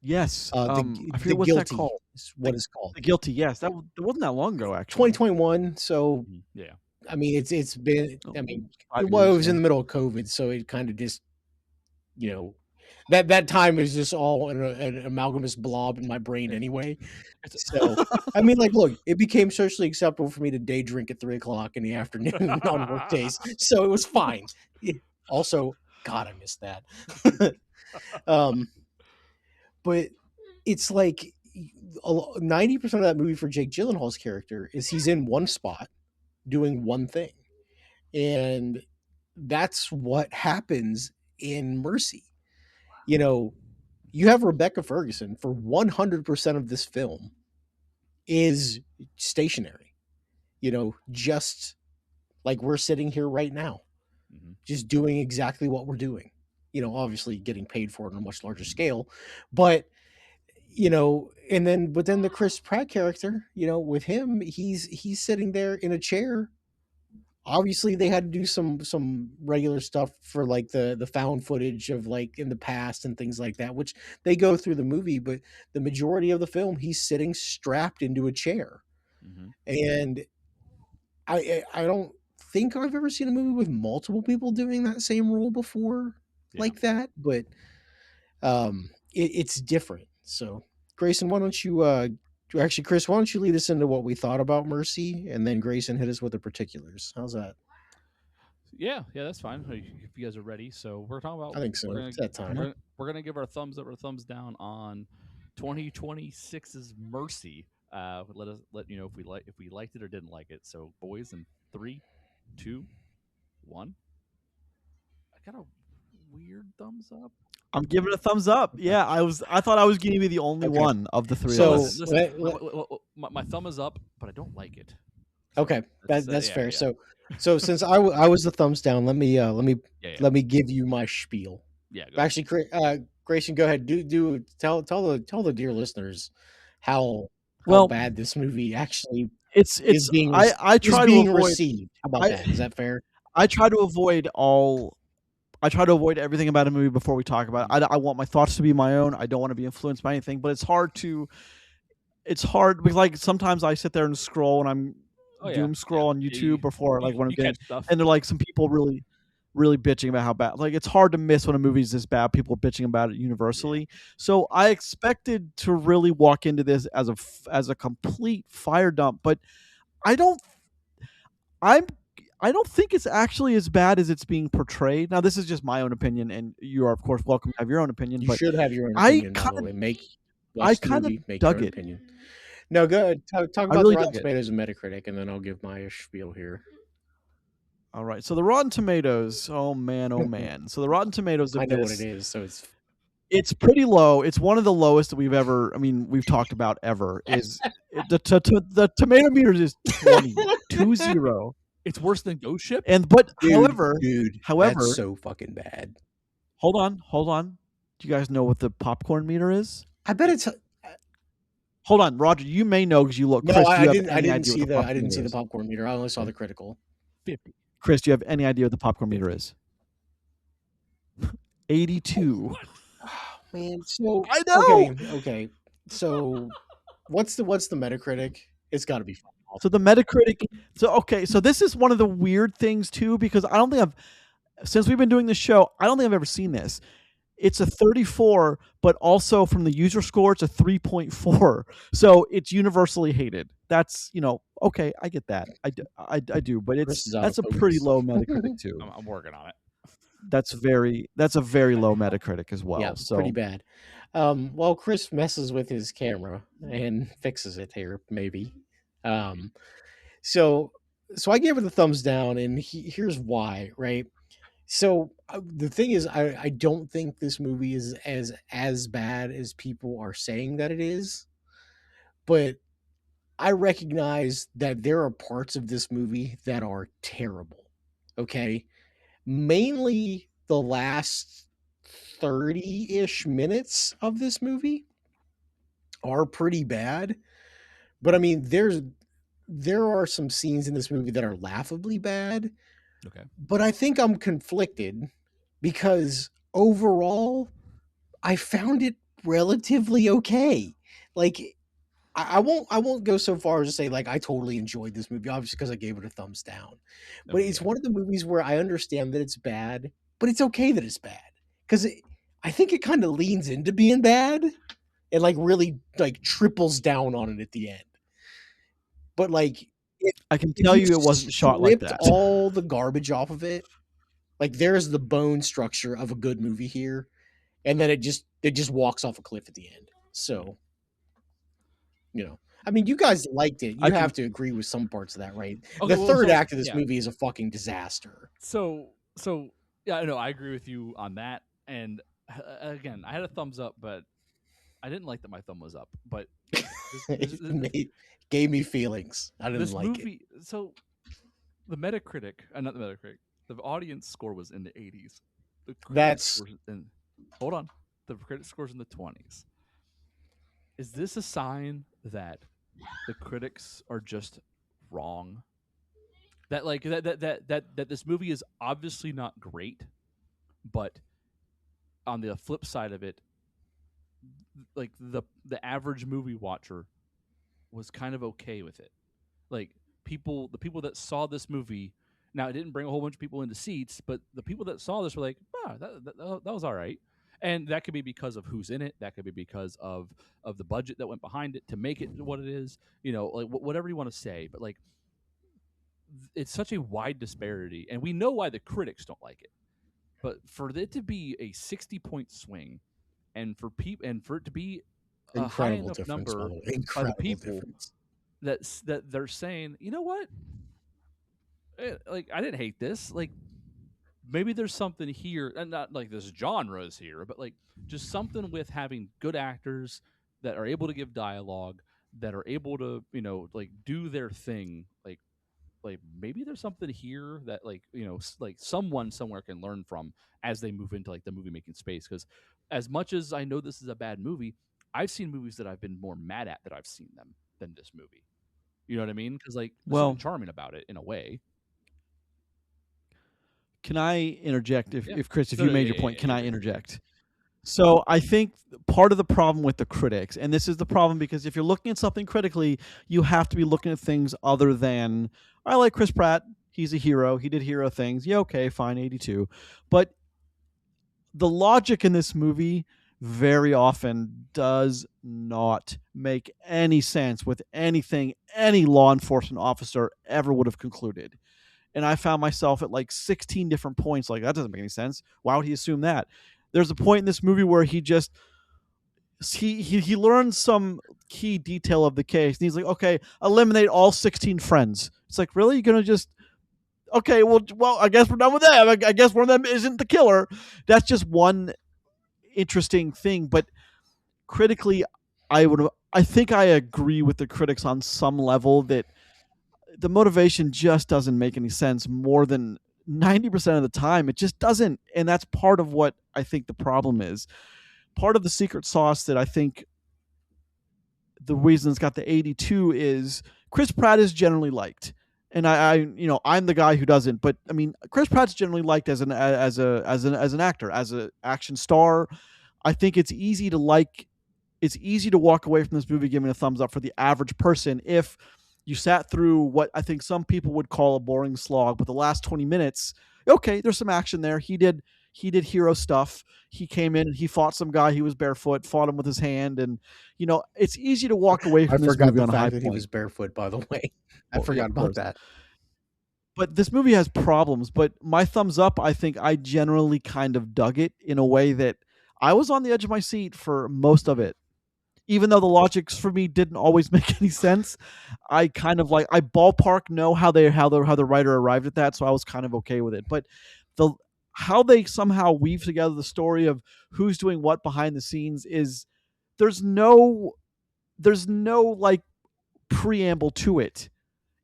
Yes. I forget what's that called. What is called? The Guilty. Yes, that wasn't that long ago actually. 2021. So yeah, I mean it's been. I mean, it was in the middle of COVID, so it kind of just that time is just all an amalgamous blob in my brain anyway. So, I mean, like, look, it became socially acceptable for me to day drink at 3:00 in the afternoon on work days. So it was fine. Also, God, I missed that. But it's like 90% of that movie for Jake Gyllenhaal's character is he's in one spot doing one thing. And that's what happens in Mercy. you have Rebecca Ferguson for 100% of this film is stationary, just like we're sitting here right now, just doing exactly what we're doing, obviously getting paid for it on a much larger scale, but but then the Chris Pratt character, with him, he's sitting there in a chair. Obviously they had to do some regular stuff for like the found footage of like in the past and things like that, which they go through the movie, but the majority of the film he's sitting strapped into a chair. And I don't think I've ever seen a movie with multiple people doing that same role before like that, but it's different. So Grayson, why don't you actually, Chris, why don't you lead us into what we thought about Mercy, and then Grayson hit us with the particulars. How's that? Yeah, that's fine. If you guys are ready, so we're talking about. I think so. It's that time. We're gonna give our thumbs up or thumbs down on 2026's Mercy. Let you know if we liked it or didn't like it. So, boys, in 3, 2, 1. I got a weird thumbs up. I'm giving it a thumbs up. Yeah, I thought I was going to be the only one of the three of us. Listen, my thumb is up, but I don't like it. Okay, that's fair. Yeah. So since I was the thumbs down, let me give you my spiel. Yeah. Actually, Grayson, go ahead. Tell the dear listeners how bad this movie actually is being. I try to avoid received. How about that? Is that fair? I try to avoid everything about a movie before we talk about it. I want my thoughts to be my own. I don't want to be influenced by anything, but it's hard because like sometimes I sit there and scroll and I'm doom scroll on YouTube before like when I'm getting stuff. And they're like some people really, really bitching about how bad. Like it's hard to miss when a movie's this bad. People are bitching about it universally. Yeah. So I expected to really walk into this as a complete fire dump, but I don't think it's actually as bad as it's being portrayed. Now, this is just my own opinion, and you are, of course, welcome to have your own opinion. You should have your own opinion. I kind of dug it. Opinion. No, go ahead. Talk about the Rotten Tomatoes and Metacritic, and then I'll give my spiel here. All right. So the Rotten Tomatoes, oh man. So the Rotten Tomatoes of I know what it is, so it's pretty low. It's one of the lowest that we've talked about ever. Is the tomato meter is 20. It's worse than Ghost Ship. However, that's so fucking bad. Hold on. Do you guys know what the popcorn meter is? I bet it's. Hold on, Roger. You may know because you look. No, Chris, I didn't see the popcorn meter. I only saw the critical. 50. Chris, do you have any idea what the popcorn meter is? 82. Oh, man, so I know. Okay. So, what's the Metacritic? It's got to be fun. So the Metacritic. So this is one of the weird things too, because I don't think since we've been doing this show, I don't think I've ever seen this. It's a 34, but also from the user score, it's a 3.4. So it's universally hated. That's okay. I get that. I do, but that's a pretty low Metacritic too. I'm working on it. That's a very low Metacritic as well. Yeah, so pretty bad. Well, Chris messes with his camera and fixes it here, maybe. So I gave it a thumbs down, and here's why, right? So the thing is, I don't think this movie is as bad as people are saying that it is, but I recognize that there are parts of this movie that are terrible. Okay, mainly the last 30-ish minutes of this movie are pretty bad, but I mean, there are some scenes in this movie that are laughably bad. Okay. But I think I'm conflicted because overall I found it relatively okay. Like I won't go so far as to say like I totally enjoyed this movie, obviously because I gave it a thumbs down. But it's one of the movies where I understand that it's bad, but it's okay that it's bad. Because I think it kind of leans into being bad and like really like triples down on it at the end. But like I can tell you it wasn't shot like that. All the garbage off of it. Like there's the bone structure of a good movie here, and then it just walks off a cliff at the end. So, I mean, you guys liked it. You have to agree with some parts of that, right? Okay, the third act of this movie is a fucking disaster. So yeah, no, I agree with you on that, and again, I had a thumbs up, but I didn't like that my thumb was up. But Gave me feelings. I didn't this like movie, so the Metacritic, not the Metacritic, the audience score was in the 80s. The critic scores hold on, the critic scores in the 20s. Is this a sign that the critics are just wrong? That like that this movie is obviously not great, but on the flip side of it, like the average movie watcher was kind of okay with it. Like the people that saw this movie, now it didn't bring a whole bunch of people into seats, but the people that saw this were like, that was all right. And that could be because of who's in it. That could be because of the budget that went behind it to make it what it is. You know, like whatever you want to say. But like, it's such a wide disparity, and we know why the critics don't like it. But for it to be a 60-point swing, and for it to be a high enough number by the people that they're saying, you know what, like I didn't hate this. Like maybe there's something here, and not like this genre is here, but like just something with having good actors that are able to give dialogue, that are able to like do their thing. Like maybe there's something here that like like someone somewhere can learn from as they move into like the movie making space. Because as much as I know this is a bad movie, I've seen movies that I've been more mad at that I've seen them than this movie. You know what I mean? Because like there's something charming about it in a way. Can I interject? If Chris, if you made your point, can I interject? So I think part of the problem with the critics, and this is the problem because if you're looking at something critically, you have to be looking at things other than, I like Chris Pratt. He's a hero. He did hero things. Yeah, okay, fine, 82. But the logic in this movie very often does not make any sense with anything any law enforcement officer ever would have concluded. And I found myself at like 16 different points like, that doesn't make any sense. Why would he assume that? There's a point in this movie where he learns some key detail of the case, and he's like, okay, eliminate all 16 friends. It's like, really? You're going to just, okay, well, I guess we're done with them. I guess one of them isn't the killer. That's just one interesting thing. But critically, I think I agree with the critics on some level that the motivation just doesn't make any sense more than 90% of the time. It just doesn't. And that's part of what I think the problem is. Part of the secret sauce that I think the reason it's got the 82 is Chris Pratt is generally liked. And I'm the guy who doesn't, but I mean, Chris Pratt's generally liked as an actor, as an action star. I think it's easy to walk away from this movie giving a thumbs up for the average person if you sat through what I think some people would call a boring slog, but the last 20 minutes, okay, there's some action there. He did hero stuff. He came in and he fought some guy. He was barefoot, fought him with his hand, and it's easy to walk away from this movie on a high point. He was barefoot, by the way. I forgot about that. But this movie has problems. But my thumbs up, I think I generally kind of dug it in a way that I was on the edge of my seat for most of it. Even though the logics for me didn't always make any sense, I kind of I ballpark know how the writer arrived at that, so I was kind of okay with it. But how they somehow weave together the story of who's doing what behind the scenes is there's no like preamble to it.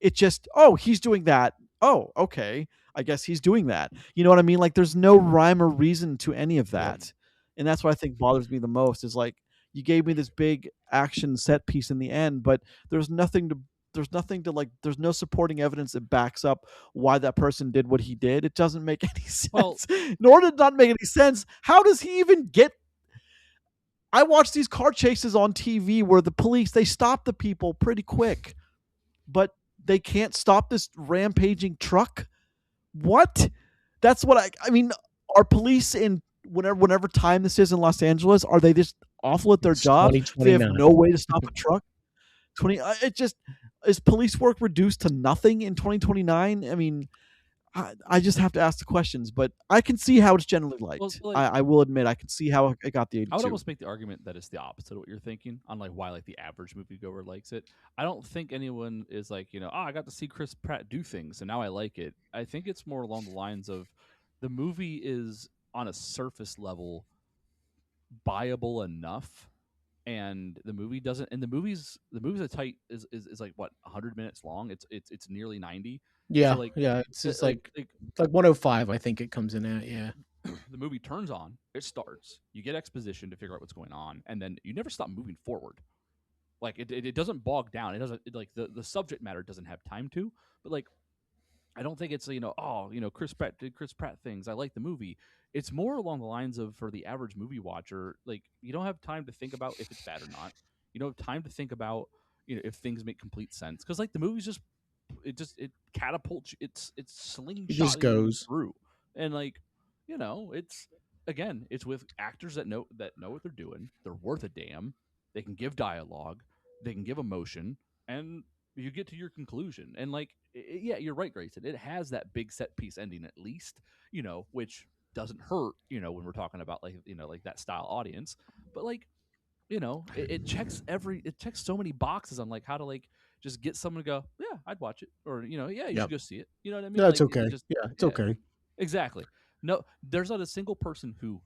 It just, oh, he's doing that. Oh, okay. I guess he's doing that. You know what I mean? Like there's no rhyme or reason to any of that. Yeah. And that's what I think bothers me the most is like, you gave me this big action set piece in the end, but there's no supporting evidence that backs up why that person did what he did. It doesn't make any sense. Well, nor did it not make any sense. How does he even get? I watch these car chases on TV where the police, they stop the people pretty quick, but they can't stop this rampaging truck. What? That's what I mean, are police in whenever time this is in Los Angeles, are they just awful at their job? They have no way to stop a truck. Is police work reduced to nothing in 2029? I mean, I just have to ask the questions, but I can see how it's generally liked. Well, I will admit I can see how it got the 82. I would almost make the argument that it's the opposite of what you're thinking on like why like the average moviegoer likes it. I don't think anyone is like, I got to see Chris Pratt do things and now I like it. I think it's more along the lines of the movie is on a surface level buyable enough, and the movie doesn't. And the movie's a tight is like what 100 minutes long. It's nearly 90. Yeah, So like it's just like 105. I think it comes in at. Yeah, the movie turns on, it starts, you get exposition to figure out what's going on, and then you never stop moving forward. Like it doesn't bog down. It doesn't like the subject matter doesn't have time to. But like I don't think it's Chris Pratt did Chris Pratt things. I like the movie. It's more along the lines of, for the average movie watcher, like you don't have time to think about if it's bad or not. You don't have time to think about if things make complete sense, because like the movie's just it catapults you, it's slingshotting it just goes through, and like it's with actors that know what they're doing. They're worth a damn. They can give dialogue. They can give emotion, and you get to your conclusion. And like, yeah, you're right, Grayson. It has that big set piece ending, at least, which doesn't hurt, when we're talking about like that style audience. But like, it checks so many boxes on like how to like just get someone to go, yeah, I'd watch it, or yeah, you should go see it. You know what I mean? No, it's like, okay. It's okay. Exactly. No, there's not a single person who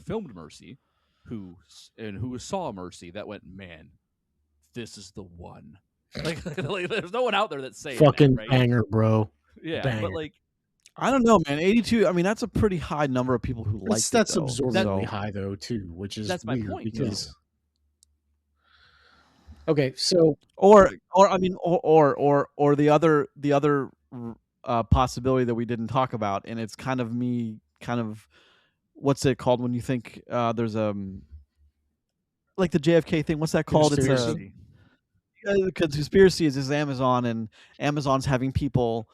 filmed Mercy, who saw Mercy that went, man, this is the one. Like there's no one out there that's saying fucking that, right? banger, bro. Yeah, banger. But like, I don't know, man. 82. I mean, that's a pretty high number of people who like it. That's though. absurdly high though, too, which is that's my weird point, because. Okay, so or the other possibility that we didn't talk about, and it's kind of what's it called when you think there's like the JFK thing? What's that called? Conspiracy. The conspiracy is Amazon, and Amazon's having people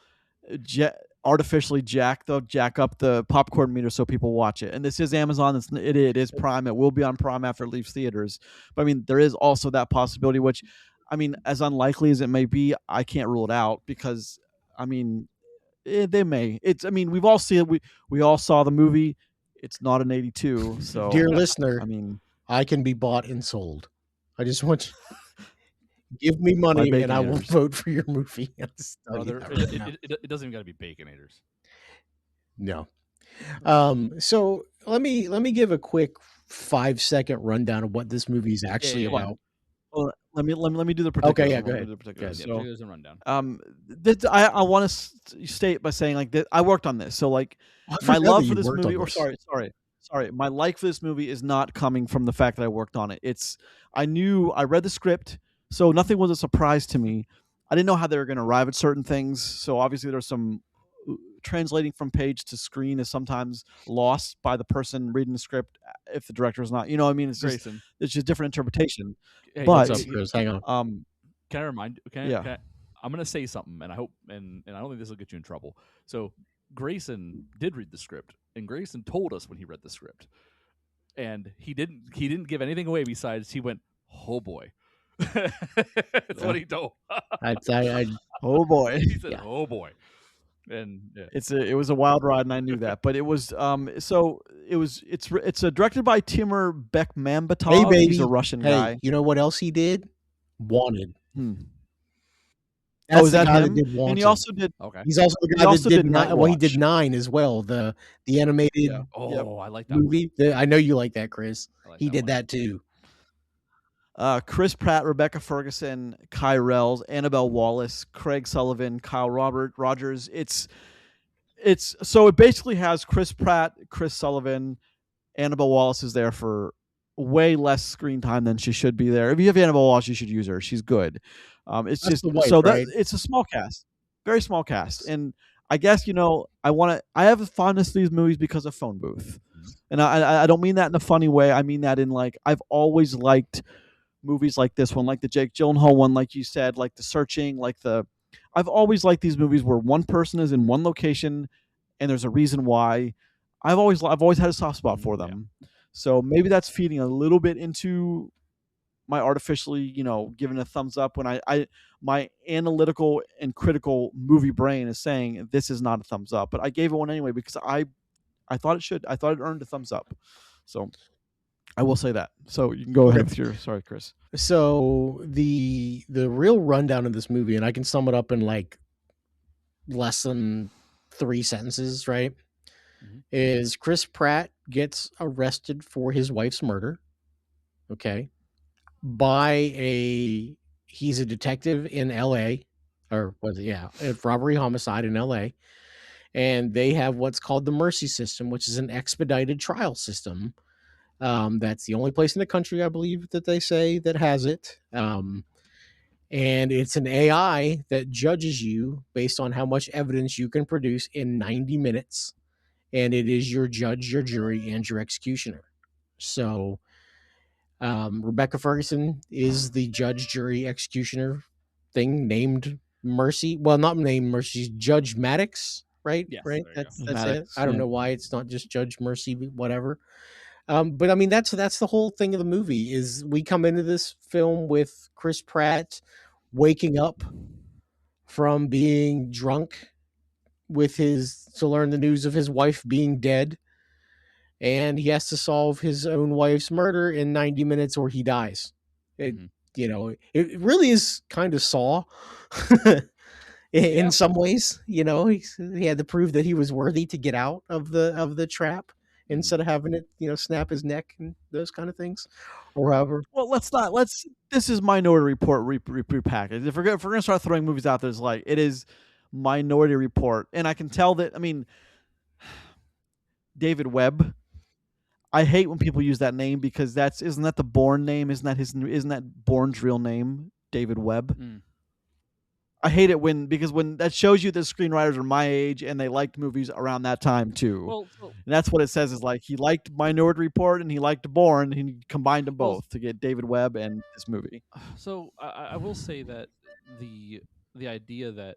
artificially jack up the popcorn meter so people watch it. And this is Amazon. It is Prime. It will be on Prime after it leaves theaters. But I mean, there is also that possibility, which, I mean, as unlikely as it may be, I can't rule it out, because, I mean, they may. I mean, we've all seen it. We all saw the movie. It's not an 82. So, dear listener, I mean, I can be bought and sold. I just want you. Give me money and I will vote for your movie. Brother, it doesn't even got to be Baconators. No. So let me give a quick 5-second rundown of what this movie is actually about. Well, let me do the particulars. Okay, yeah, go ahead. So, a rundown. I want to state by saying like that I worked on this. So like my love for this movie, or sorry, my like for this movie is not coming from the fact that I worked on it. I read the script. So nothing was a surprise to me. I didn't know how they were going to arrive at certain things. So obviously there's some translating from page to screen is sometimes lost by the person reading the script if the director is not. You know what I mean? It's just different interpretation. Hey, but what's up, Chris? Hang on. Can I remind you? I'm going to say something, and I hope, and I don't think this will get you in trouble. So Grayson did read the script, and Grayson told us when he read the script, and he didn't give anything away besides he went, "Oh boy." That's what he told. Oh boy. He said, "Oh boy," and yeah. It was a wild ride, and I knew that. But it was it's directed by Timur Bekmambetov. Hey, baby. He's a Russian guy. You know what else he did? Wanted. Is that him? That did Wanted. And he also did. Okay. He's also the guy that did Nine. Well, he did 9 as well. The animated. Yeah. Oh, I like that movie. I know you like that, Chris. He did that too. Chris Pratt, Rebecca Ferguson, Kai Rells, Annabelle Wallace, Craig Sullivan, Kyle Rogers. So it basically has Chris Pratt, Chris Sullivan, Annabelle Wallace is there for way less screen time than she should be there. If you have Annabelle Wallace, you should use her. She's good. It's That's just wife, so right? It's a small cast, very small cast, and I guess I have a fondness for these movies because of Phone Booth, and I don't mean that in a funny way. I mean that in like I've always liked movies like this one, like the Jake Gyllenhaal one, like you said, like The Searching, I've always liked these movies where one person is in one location and there's a reason why. I've always had a soft spot for them. Yeah. So maybe that's feeding a little bit into my artificially, giving a thumbs up when my analytical and critical movie brain is saying this is not a thumbs up, but I gave it one anyway because I thought it earned a thumbs up. So I will say that. So you can go ahead with your. Sorry, Chris. So the real rundown of this movie, and I can sum it up in like less than 3 sentences, right? Mm-hmm. Is Chris Pratt gets arrested for his wife's murder. Okay. He's a detective in LA, or was it? Yeah, robbery homicide in LA. And they have what's called the mercy system, which is an expedited trial system. That's the only place in the country, I believe, that they say that has it. And it's an AI that judges you based on how much evidence you can produce in 90 minutes. And it is your judge, your jury, and your executioner. So Rebecca Ferguson is the judge, jury, executioner thing named Mercy. Well, not named Mercy, Judge Maddox, right? Yes, Right. there you go. That's Maddox, it. I don't yeah. know why it's not just Judge Mercy, whatever. But I mean, that's the whole thing of the movie. Is we come into this film with Chris Pratt waking up from being drunk to learn the news of his wife being dead, and he has to solve his own wife's murder in 90 minutes or he dies. It it really is kind of Saw in some ways. He had to prove that he was worthy to get out of the trap instead of having it snap his neck and those kind of things, or however. Well, this is Minority Report repackaged. If we're gonna start throwing movies out there, it's like it is Minority Report, and I can tell that. I mean, David Webb. I hate when people use that name because isn't that the Bourne name? Isn't that Bourne's real name, David Webb? I hate it because when that shows you that screenwriters are my age and they liked movies around that time too. Well, and that's what it says is like he liked Minority Report and he liked Bourne and he combined them both to get David Webb and this movie. So I will say that the idea that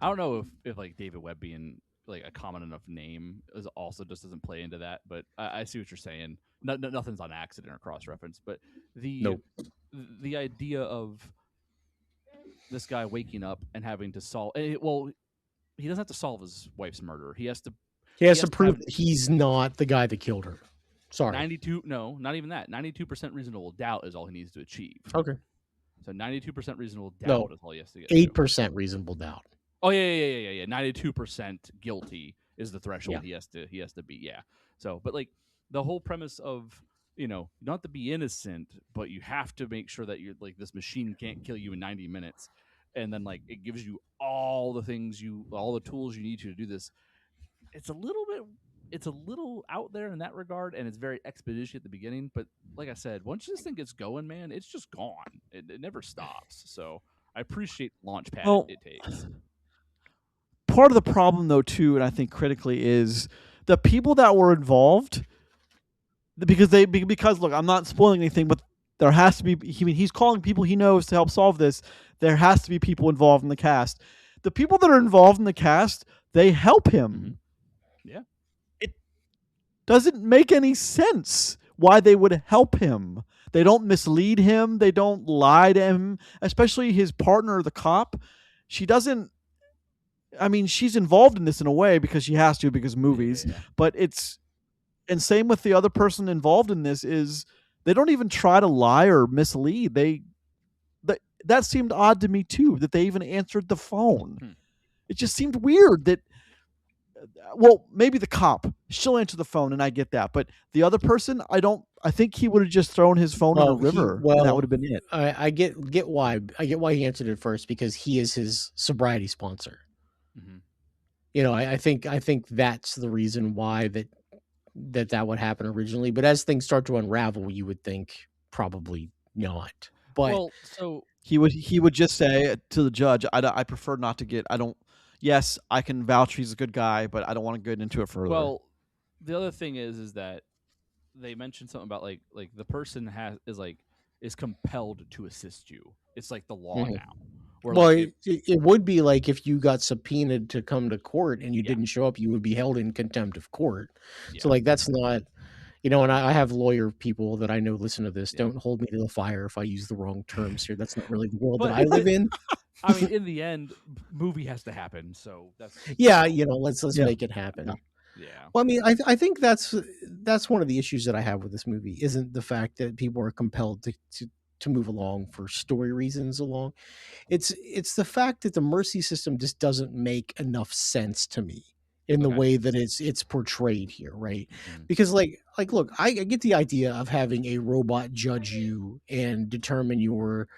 I don't know if like David Webb being like a common enough name is also just doesn't play into that, but I see what you're saying. Nothing's on accident or cross reference, but the idea of this guy waking up and having to solve he doesn't have to solve his wife's murder. He has to prove that he's not the guy that killed her. Sorry. 92 no, not even that. 92% reasonable doubt is all he needs to achieve. Okay. So 92% reasonable doubt is all he has to get. 8% reasonable doubt. Oh yeah. 92% guilty is the threshold he has to beat. Yeah. So, but like the whole premise of you don't have to be innocent, but you have to make sure that you're like this machine can't kill you in 90 minutes, and then like it gives you all the tools you need to do this. It's a little out there in that regard, and it's very expeditious at the beginning. But like I said, once this thing gets going, man, it's just gone. It never stops. So I appreciate the launch pad it takes. Part of the problem, though, too, and I think critically, is the people that were involved. Because look, I'm not spoiling anything, but there has to be. He's calling people he knows to help solve this. There has to be people involved in the cast. The people that are involved in the cast, they help him. Yeah. It doesn't make any sense why they would help him. They don't mislead him. They don't lie to him. Especially his partner, the cop. She doesn't. I mean, she's involved in this in a way because she has to because movies. Yeah. But it's. And same with the other person involved in this is they don't even try to lie or mislead. That seemed odd to me too, that they even answered the phone. It just seemed weird that, well, maybe the cop, she'll answer the phone and I get that. But the other person, I think he would have just thrown his phone in a river and that would have been it. I get why. I get why he answered it first because he is his sobriety sponsor. Mm-hmm. I think that's the reason why that would happen originally, but as things start to unravel, you would think probably not. But so he would just say to the judge, I prefer not to get. Yes, I can vouch he's a good guy, but I don't want to get into it further. Well, the other thing is that they mentioned something about like the person is compelled to assist you. It's like the law now. Well, it would be like if you got subpoenaed to come to court and you didn't show up, you would be held in contempt of court. Yeah. So like that's not, and I have lawyer people that I know listen to this. Yeah. Don't hold me to the fire if I use the wrong terms here. That's not really the world that I live in. I mean, in the end, movie has to happen. So that's let's make it happen. Yeah. Well, I mean, I think that's one of the issues that I have with this movie isn't the fact that people are compelled to move along for story reasons along. It's the fact that the mercy system just doesn't make enough sense to me. in the way that it's portrayed here, right? Because like look, I get the idea of having a robot judge you and determine your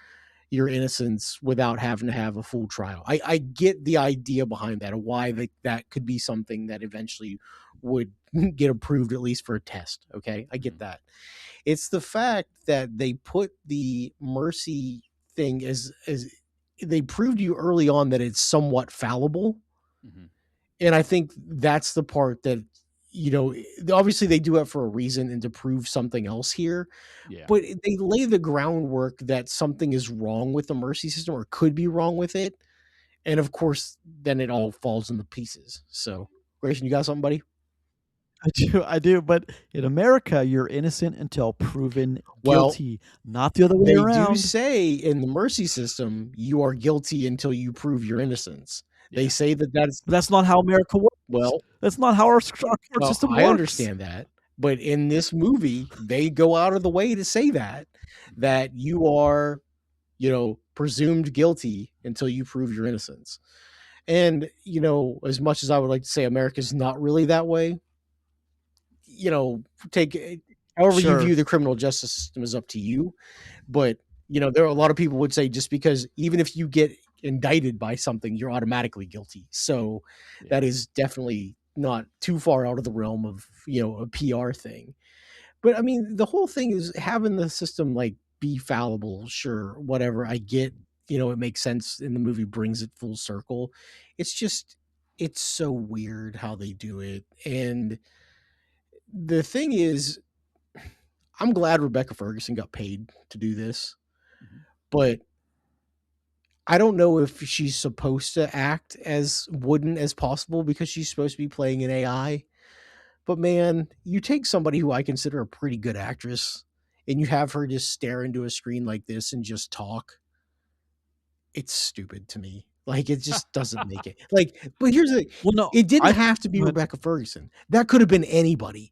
innocence without having to have a full trial. I get the idea behind that, of why that could be something that eventually would get approved, at least for a test. Okay, I get that. It's the fact that they put the mercy thing as they proved to you early on that it's somewhat fallible. And I think that's the part that, obviously they do it for a reason and to prove something else here. Yeah. But they lay the groundwork that something is wrong with the mercy system or could be wrong with it. And of course, then it all falls into pieces. So, Grayson, you got something, buddy? I do. But in America, you're innocent until proven guilty, not the other way around. They do say in the mercy system, you are guilty until you prove your innocence. They say that's not how America works. Well, that's not how our court system works. I understand that. But in this movie, they go out of the way to say that you are, presumed guilty until you prove your innocence. And, as much as I would like to say America's not really that way, take however you view the criminal justice system is up to you. But, there are a lot of people would say just because even if you get indicted by something, you're automatically guilty. So that is definitely not too far out of the realm of, a PR thing. But I mean, the whole thing is having the system like be fallible, sure, whatever. I get, it makes sense, and the movie brings it full circle. It's just, it's so weird how they do it. And the thing is, I'm glad Rebecca Ferguson got paid to do this, but I don't know if she's supposed to act as wooden as possible because she's supposed to be playing an AI. But man, you take somebody who I consider a pretty good actress and you have her just stare into a screen like this and just talk. It's stupid to me. Like, it just doesn't make it. Like, but here's the thing. Well, no, it didn't have to be Rebecca Ferguson. That could have been anybody.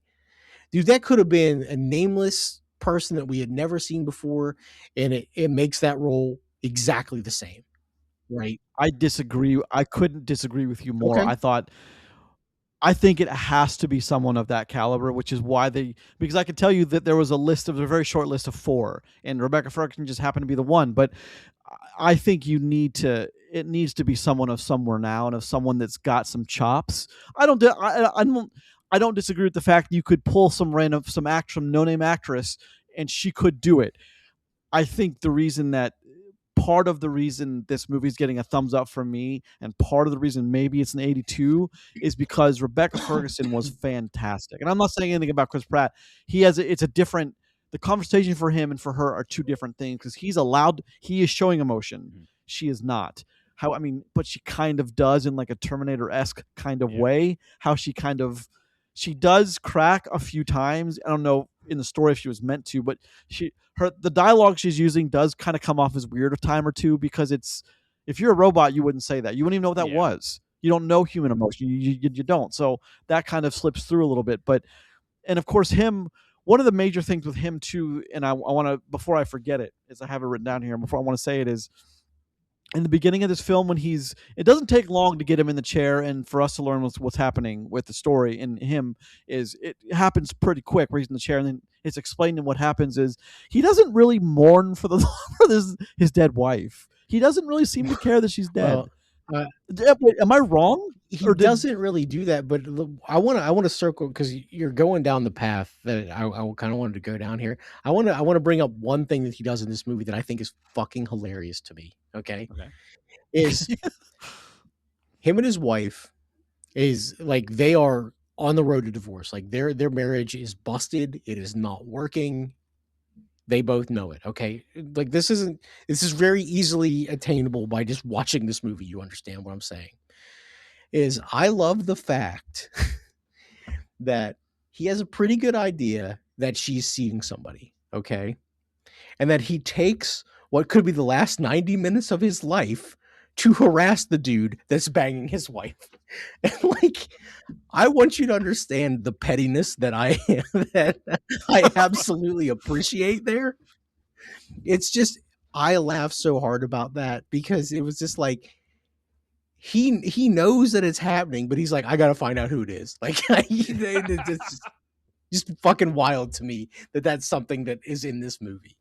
Dude, that could have been a nameless person that we had never seen before, and it makes that role exactly the same. Right? I disagree. I couldn't disagree with you more. Okay. I think it has to be someone of that caliber, which is why because I can tell you that there was a very short list of 4, and Rebecca Ferguson just happened to be the one. But I think it needs to be someone of somewhere now and of someone that's got some chops. I don't disagree with the fact that you could pull some no-name actress and she could do it. I think part of the reason this movie's getting a thumbs up from me, and part of the reason maybe it's an 82, is because Rebecca Ferguson was fantastic. And I'm not saying anything about Chris Pratt. The conversation for him and for her are two different things, because he is showing emotion. She is not. But she kind of does in like a Terminator-esque kind of way. How she does crack a few times. I don't know in the story if she was meant to, but the dialogue she's using does kind of come off as weird a time or two, because if you're a robot, you wouldn't say that. You wouldn't even know what that was. You don't know human emotion. You don't. So that kind of slips through a little bit. And of course one of the major things with him too, and I want to, before I forget it, is I have it written down here, and before I want to say it, is in the beginning of this film, when it doesn't take long to get him in the chair and for us to learn what's happening with the story in him. It happens pretty quick where he's in the chair, and then it's explained, and what happens is he doesn't really mourn for his dead wife. He doesn't really seem to care that she's dead. Am I wrong? He doesn't really do that, but I want to circle, because you're going down the path that I kind of wanted to go down here. I want to bring up one thing that he does in this movie that I think is fucking hilarious to me. Okay. Is him and his wife is like, they are on the road to divorce. Like their marriage is busted. It is not working. They both know it. Okay. Like this is very easily attainable by just watching this movie. You understand what I'm saying? I love the fact that he has a pretty good idea that she's seeing somebody. Okay. And that he takes what could be the last 90 minutes of his life to harass the dude that's banging his wife. And like, I want you to understand the pettiness that I absolutely appreciate there. It's just, I laugh so hard about that, because it was just like, he knows that it's happening, but he's like, I gotta find out who it is. Like, it's just fucking wild to me that that's something that is in this movie.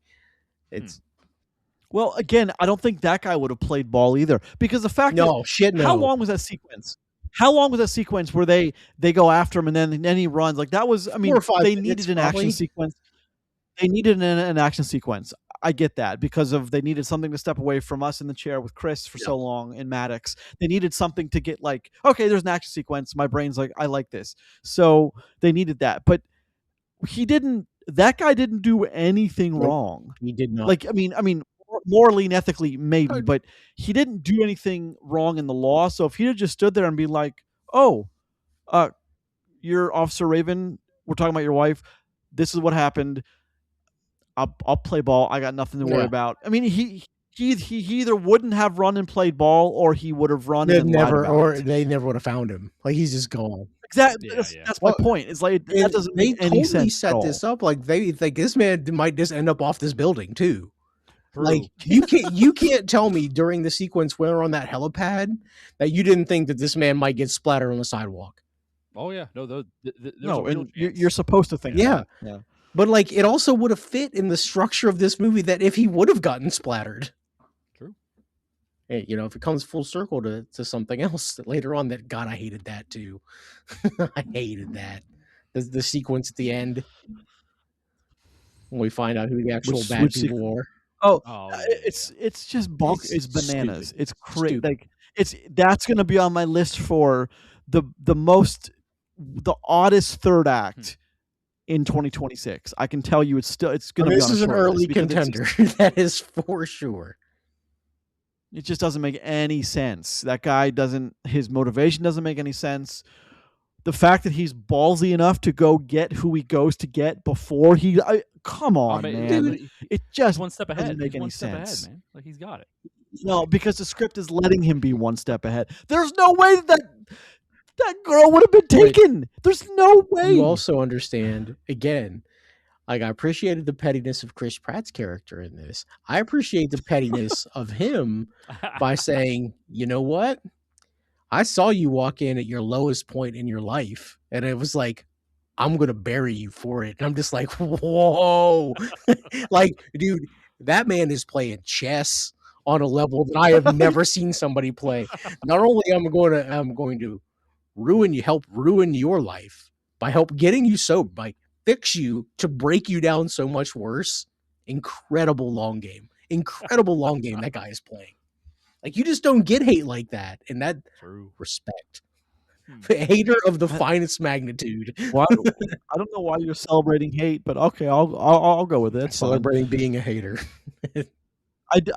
It's Well, again, I don't think that guy would have played ball either, because the fact no that shit. No, how long was that sequence? How long was that sequence where they go after him and then he runs? Like that was, I mean, 4 or 5 they minutes, needed an probably. action sequence. They needed an action sequence. I get that because they needed something to step away from us in the chair with Chris for so long and Maddox. They needed something to get like, okay, there's an action sequence. My brain's like, I like this. So they needed that. But that guy didn't do anything wrong. He did not. Like, I mean, morally and ethically, maybe, but he didn't do anything wrong in the law. So if he had just stood there and be like, oh, you're Officer Raven, we're talking about your wife. This is what happened. I'll play ball. I got nothing to worry about. I mean, he either wouldn't have run and played ball, or he would have run and never, lied about or it. they never would have found him. Like he's just gone. Exactly. That's my point. It's like that doesn't make any sense. They totally set this up like they think this man might just end up off this building too. True. Like you can't tell me during the sequence where we're on that helipad that you didn't think that this man might get splattered on the sidewalk. Oh yeah, no, no, and you're supposed to think. Yeah. But like, it also would have fit in the structure of this movie that if he would have gotten splattered. True. Hey, you know, if it comes full circle to something else that later on, that God, I hated that too. I hated that. The sequence at the end when we find out who the actual bad people are. It's just bonk. It's bananas. Stupid. It's crazy. Like that's gonna be on my list for the oddest third act. In 2026, I can tell you it's going to be. This is an early contender. That is for sure. It just doesn't make any sense. That guy his motivation doesn't make any sense. The fact that he's ballsy enough to go get who he goes to get before come on, man. Dude, it just one step ahead. Doesn't make any sense. Ahead, man. Like he's got it. No, because the script is letting him be one step ahead. There's no way that girl would have been taken. There's no way. You also understand, again, like I appreciated the pettiness of Chris Pratt's character in this. I appreciate the pettiness of him by saying, you know what? I saw you walk in at your lowest point in your life, and it was like, I'm going to bury you for it. And I'm just like, whoa. Like, dude, that man is playing chess on a level that I have never seen somebody play. Not only am I going to help ruin your life by getting you sober, by fix you to break you down so much worse. Incredible long game that guy is playing. Like, you just don't get hate like that, and that respect. Hater of the finest magnitude. Well, I don't know why you're celebrating hate, but okay, I'll go with it. Celebrating being a hater.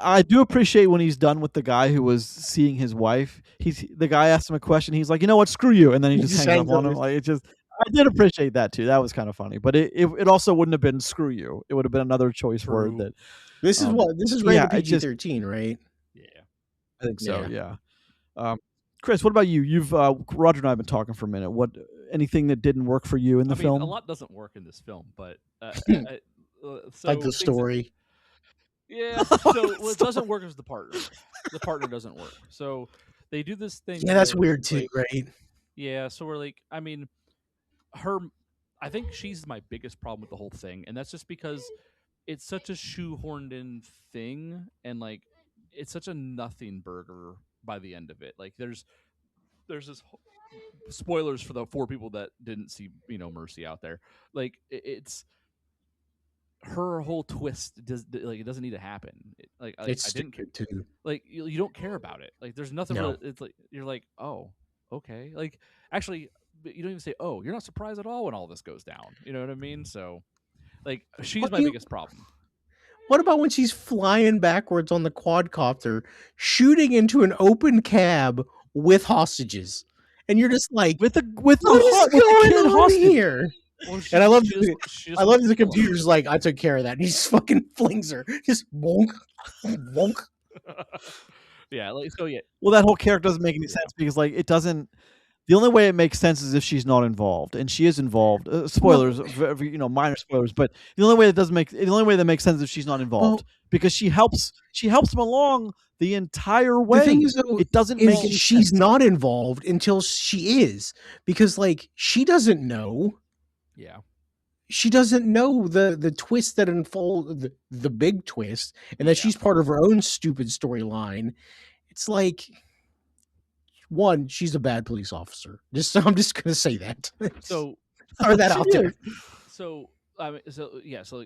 I do appreciate when he's done with the guy who was seeing his wife. The guy asked him a question. He's like, you know what, screw you, and then he just hangs up on him. Like I did appreciate that too. That was kind of funny, but it also wouldn't have been screw you. It would have been another choice word that. This is rated PG-13, right? Yeah, I think so. Yeah. Chris, what about you? You've Roger and I have been talking for a minute. What anything that didn't work for you in the film? A lot doesn't work in this film, but so like the story. Yeah, so what doesn't work is the partner. The partner doesn't work. So they do this thing. Yeah, that's weird too, right? Yeah, so we're like, I mean, I think she's my biggest problem with the whole thing, and that's just because it's such a shoehorned in thing, and like it's such a nothing burger by the end of it. Like there's this spoilers for the 4 people that didn't see Mercy out there. Like it's. Her whole twist it doesn't need to happen. I didn't care too. Like you don't care about it. Like there's nothing. No. It's like you're like, oh, okay. Like actually, you don't even say, oh, you're not surprised at all when all this goes down. You know what I mean? So, like she's my biggest problem. What about when she's flying backwards on the quadcopter, shooting into an open cab with hostages, and you're just like, with the kid hostage here? Well, and I love the computer's like, I took care of that. And he just fucking flings her, just wonk, wonk. Yeah, like so. Yeah. Well, that whole character doesn't make any sense because like it doesn't. The only way it makes sense is if she's not involved, and she is involved. Spoilers, minor spoilers, but the only way that makes sense is if she's not involved. because she helps him along the entire way. The thing is, though, it doesn't make any she's sense. not involved until she is, because like she doesn't know. Yeah. She doesn't know the twist that unfold, the big twist, and that she's part of her own stupid storyline. It's like, one, she's a bad police officer. I'm just gonna say that. So throw that out there. So like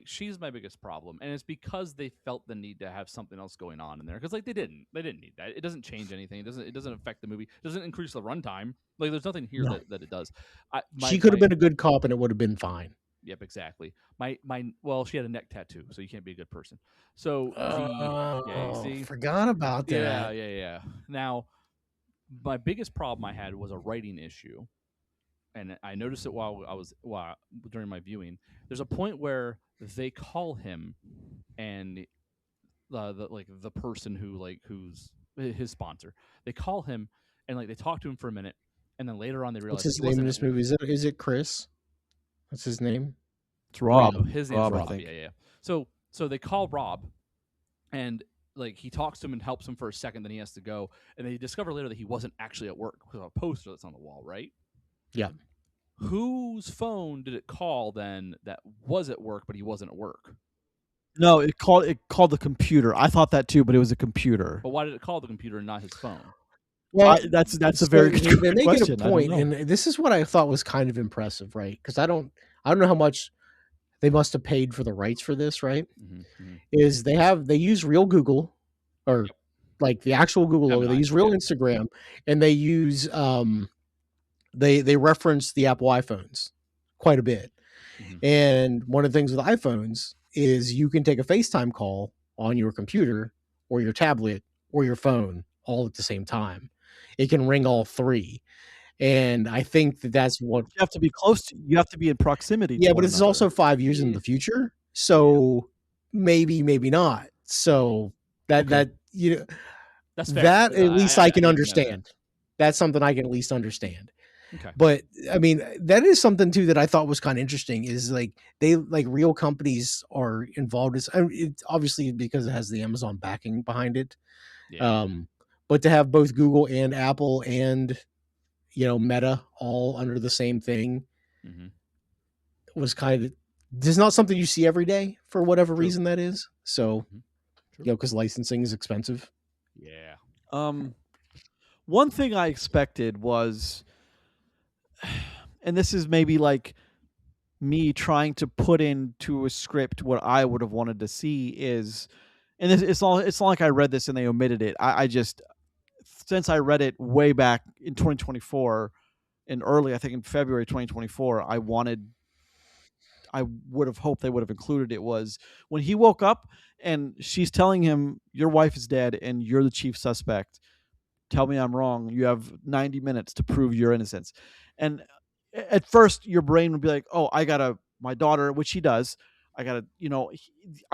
she's my biggest problem, and it's because they felt the need to have something else going on in there, because like they didn't need that. It doesn't change anything. It doesn't affect the movie. It doesn't increase the runtime. Like there's nothing here that it does. She could have been a good cop, and it would have been fine. Yep, exactly. Well, she had a neck tattoo, so you can't be a good person. So you see, forgot about that. Yeah. Now, my biggest problem I had was a writing issue, and I noticed it while during my viewing. There's a point where they call him, and the person who's his sponsor, they call him, and like they talk to him for a minute, and then later on they realize what's his name in this movie? Is it Chris? What's his name? It's Rob. No, his name's Rob. I think. Yeah. So they call Rob, and like he talks to him and helps him for a second, then he has to go, and they discover later that he wasn't actually at work because of a poster that's on the wall, right? Yeah. Whose phone did it call then that was at work, but he wasn't at work? No, it called the computer. I thought that too, but it was a computer. But why did it call the computer and not his phone? Well, that's a very good they question. Get a point, and this is what I thought was kind of impressive, right? Because I don't know how much they must have paid for the rights for this, right? Mm-hmm. Is they use real Google, or like the actual Google logo. They use real Instagram, and they use they reference the Apple iPhones quite a bit. Mm-hmm. And one of the things with iPhones is you can take a FaceTime call on your computer or your tablet or your phone all at the same time. It can ring all three. And I think that's what you have to be close to. You have to be in proximity. Yeah, but it's also 5 years in the future. So maybe not. So that that's fair. That at least I can understand. That's something I can at least understand. Okay. But I mean, that is something too that I thought was kind of interesting, is like real companies are involved. It's obviously because it has the Amazon backing behind it. Yeah. But to have both Google and Apple and Meta all under the same thing was kind of, this is not something you see every day for whatever reason that is. So, because licensing is expensive. Yeah. One thing I expected was, and this is maybe like me trying to put into a script what I would have wanted to see is, and it's not like I read this and they omitted it. I just, since I read it way back in 2024 and early, I think in February 2024, I would have hoped they would have included it, was when he woke up and she's telling him, your wife is dead and you're the chief suspect. Tell me I'm wrong. You have 90 minutes to prove your innocence. And at first your brain would be like, oh, my daughter, which he does. I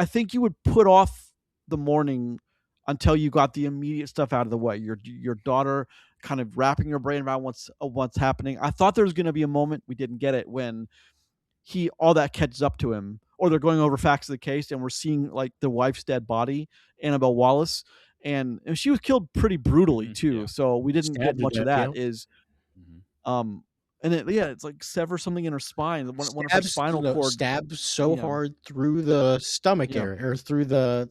think you would put off the morning until you got the immediate stuff out of the way. Your daughter kind of wrapping your brain around what's happening. I thought there was going to be a moment, we didn't get it, when all that catches up to him, or they're going over facts of the case and we're seeing like the wife's dead body, Annabelle Wallace, and she was killed pretty brutally too. Yeah. So we didn't get much of that. And it's like sever something in her spine. One of her spinal cord stabs so hard through the stomach area, or through the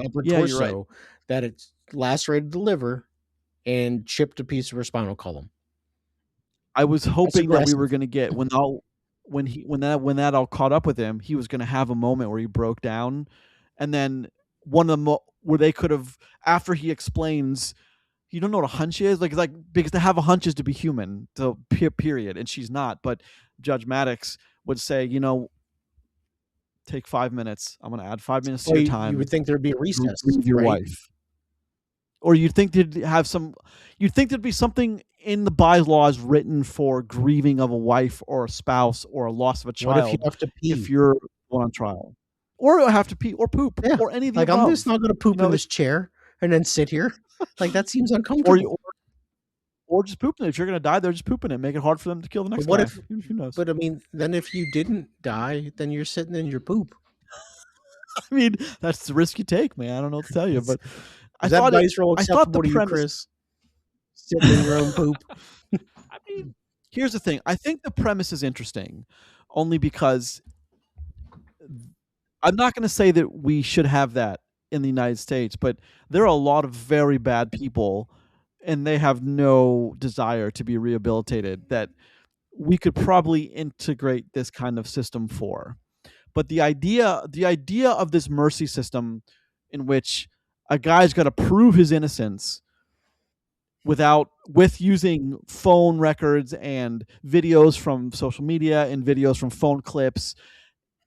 upper torso, that it lacerated the liver and chipped a piece of her spinal column. I was hoping that we were going to get, when that all caught up with him, he was going to have a moment where he broke down, and then one of them where they could have, after he explains, you don't know what a hunch is, like because to have a hunch is to be human, so period, and she's not. But Judge Maddox would say, take 5 minutes. I'm going to add 5 minutes to your time. You would think there'd be a recess with your wife, or you'd think there'd be something in the bylaws written for grieving of a wife or a spouse or a loss of a child. What if you have to pee? If you're on trial, or have to pee or poop, or any of the above. I'm just not going to poop in this chair and then sit here. Like, that seems uncomfortable. Or just pooping it. If you're going to die, they're just pooping it. Make it hard for them to kill the next guy. Who knows? But I mean, then if you didn't die, then you're sitting in your poop. I mean, that's the risk you take, man. I don't know what to tell you, but Is that dice roll I thought the acceptable to you, premise. Chris? Sitting in your own poop. I mean, Here's the thing. I think the premise is interesting, only because I'm not going to say that we should have that in the United States, but there are a lot of very bad people, and they have no desire to be rehabilitated, that we could probably integrate this kind of system for. But the idea of this mercy system in which a guy's got to prove his innocence with using phone records and videos from social media and videos from phone clips,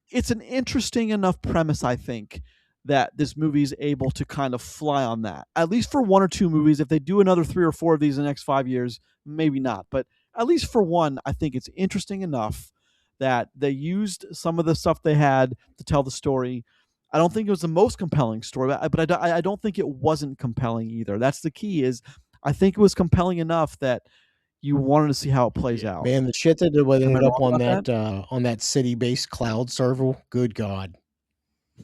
it's an interesting enough premise, I think, that this movie is able to kind of fly on that. At least for one or two movies. If they do another 3 or 4 of these in the next 5 years, maybe not. But at least for one, I think it's interesting enough that they used some of the stuff they had to tell the story. I don't think it was the most compelling story, but I don't think it wasn't compelling either. That's the key. Is I think it was compelling enough that you wanted to see how it plays out. Man, the shit that ended up wrong on about on that city-based cloud server. Good God.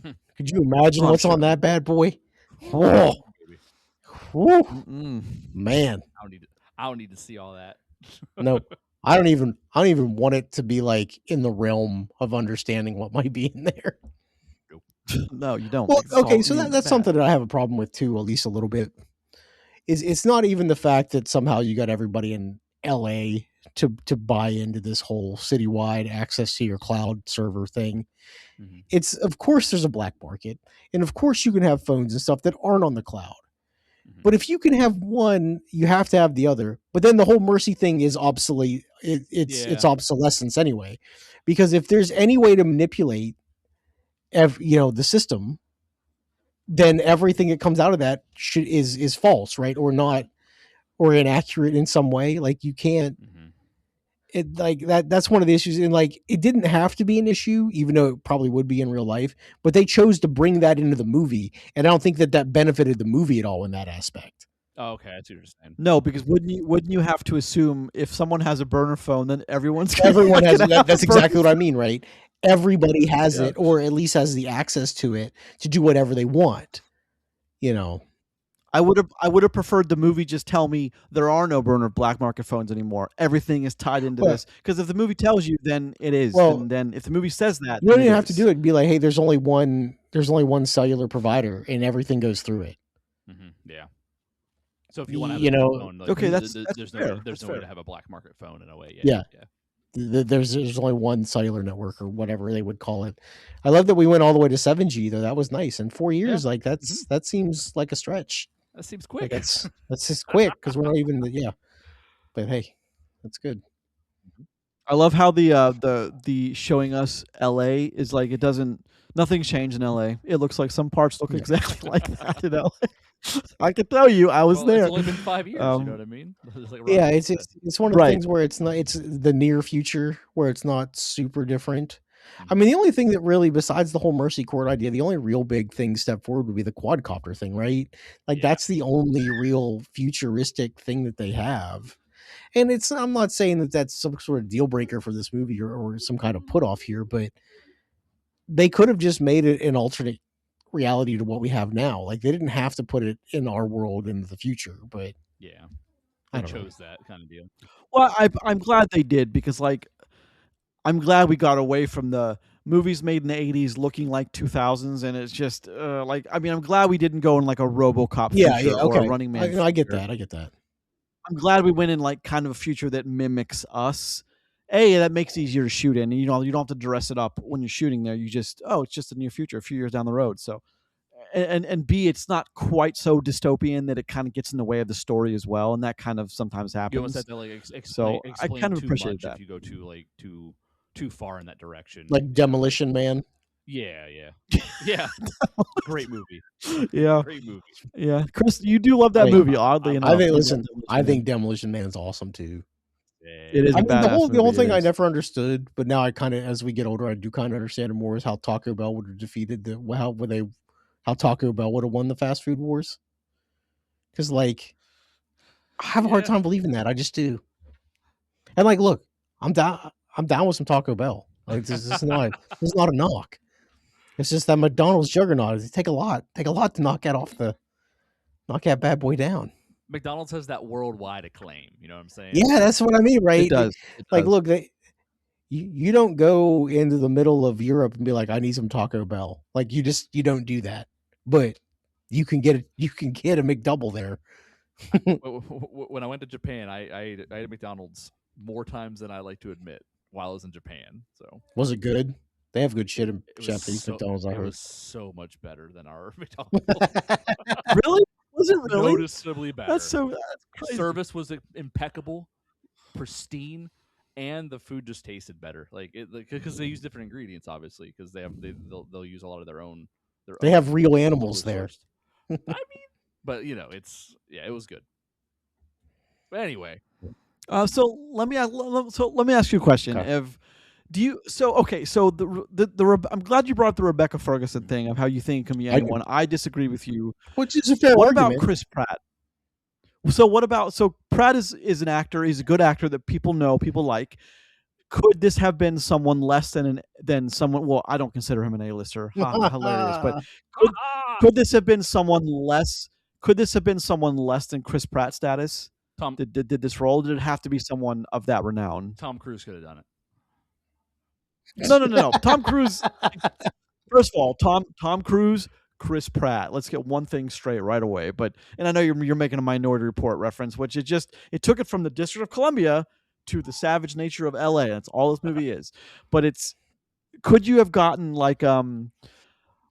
Could you imagine Oh, what's sure. on that bad boy? Oh, whew. Mm-mm. Man. I don't need to see all that. No. I don't even want it to be like in the realm of understanding what might be in there. No, you don't. Well, It's all- okay, so I mean, that's bad. something that I have a problem with too, at least a little bit. It's not even the fact that somehow you got everybody in LA to buy into this whole citywide access to your cloud server thing. Mhm. It's, of course there's a black market, and of course you can have phones and stuff that aren't on the cloud. Mhm. But if you can have one, you have to have the other. But then the whole mercy thing is obsolete. It's obsolescence anyway, because if there's any way to manipulate the system, then everything that comes out of that is false, right? Or not, or inaccurate in some way. Like you can't, Mhm. it like that's one of the issues. And like, it didn't have to be an issue, even though it probably would be in real life, but they chose to bring that into the movie. And I don't think that benefited the movie at all in that aspect. Oh, okay, that's what you're saying. No, because wouldn't you have to assume if someone has a burner phone, then everyone Has gonna have that's a burner exactly what I mean, right? Everybody has Yeah. it, or at least has the access to it to do whatever they want. I would have preferred the movie just tell me there are no burner black market phones anymore. Everything is tied into Well- this. Because if the movie tells you, then it is. Well, and then if the movie says that, You don't then even it have to is. do it. Be like, hey, there's only one cellular provider, and everything goes through it. Mhm. Yeah. So if you want to have You a know, phone, like, Okay, that's there's fair. no That's way fair. to have a black market phone in a way. Yeah. There's only one cellular network, or whatever they would call it. I love that we went all the way to 7G, though. That was nice. In 4 years, like that seems like a stretch. That seems Like quick. that's just quick, because we're not even But hey, that's good. I love how the showing us LA is like it doesn't nothing's changed in LA. It looks like some parts look Yeah. exactly like that in LA. I can tell you, I was Well, there. It's only been 5 years. You know what I mean? It's like Yeah, Ron it's said. it's one of the Right. things where it's not. It's the near future where it's not super different. I Mhm. mean, the only thing that really, besides the whole mercy court idea, the only real big thing step forward would be the quadcopter thing, right? Like Yeah. that's the only real futuristic thing that they have. And I'm not saying that that's some sort of deal breaker for this movie, or some kind of put off here, but they could have just made it an alternate reality to what we have now. Like they didn't have to put it in our world in the future, but Yeah. I They don't know. chose that kind of deal. Well, I'm glad they did because like I'm glad we got away from the movies made in the 80s looking like 2000s, and it's just like I mean I'm glad we didn't go in like a RoboCop future or a Okay. Running Man. I get future. that. I get that. I'm glad we went in like kind of a future that mimics us. That makes it easier to shoot in. You know, you don't have to dress it up when you're shooting there. You just it's just the near future, a few years down the road. So, and B, it's not quite so dystopian that it kind of gets in the way of the story as well, and that kind of sometimes You almost happens. have to like So I explain kind of too appreciate much that. if you go too far in that direction. Like Demolition Man. Yeah. Yeah. Great movie. Yeah, Great movie. yeah. Chris, you do love that I mean, movie, oddly enough. I think. You love Listen, Demolition I Man. think Demolition Man is awesome too. It is I a mean, the badass whole movie. thing It I is. never understood, but now I kind of, as we get older, I do kind of understand it more. Is how Taco Bell would have defeated how Taco Bell would have won the fast food wars. Because like, I have a hard time believing that. I just do. And like, look, I'm down with some Taco Bell. Like this is not a knock. It's just that McDonald's juggernaut. It take a lot to knock that bad boy down. McDonald's has that worldwide acclaim. You know what I'm saying? Yeah, that's what I mean, right? It does. Like, look, you don't go into the middle of Europe and be like, I need some Taco Bell. Like, you don't do that. But you can get a McDouble there. When I went to Japan, I ate McDonald's more times than I like to admit while I was in Japan. So was it good? They have good shit in Japanese McDonald's. I heard it was so much better than our McDonald's. Really? Was it really? Noticeably better. That's crazy. Service was impeccable, pristine, and the food just tasted better. Like because they use different ingredients, obviously, because they'll use a lot of their own. They have real animals there. I mean, but it was good. But anyway, so let me ask you a question. Okay. I'm glad you brought up the Rebecca Ferguson thing of how you think it can be anyone. I disagree with you. Which is a fair What argument. about Chris Pratt? So Pratt is an actor. He's a good actor that people know, people like. Could this have been someone less than someone? Well, I don't consider him an A-lister. Hilarious. But could this have been someone less? Could this have been someone less than Chris Pratt status? Did this role? Did it have to be someone of that renown? Tom Cruise could have done it. No. Tom Cruise. First of all, Tom Cruise, Chris Pratt. Let's get one thing straight right away. And I know you're making a Minority Report reference, which it took it from the District of Columbia to the savage nature of LA. That's all this movie is. But could you have gotten like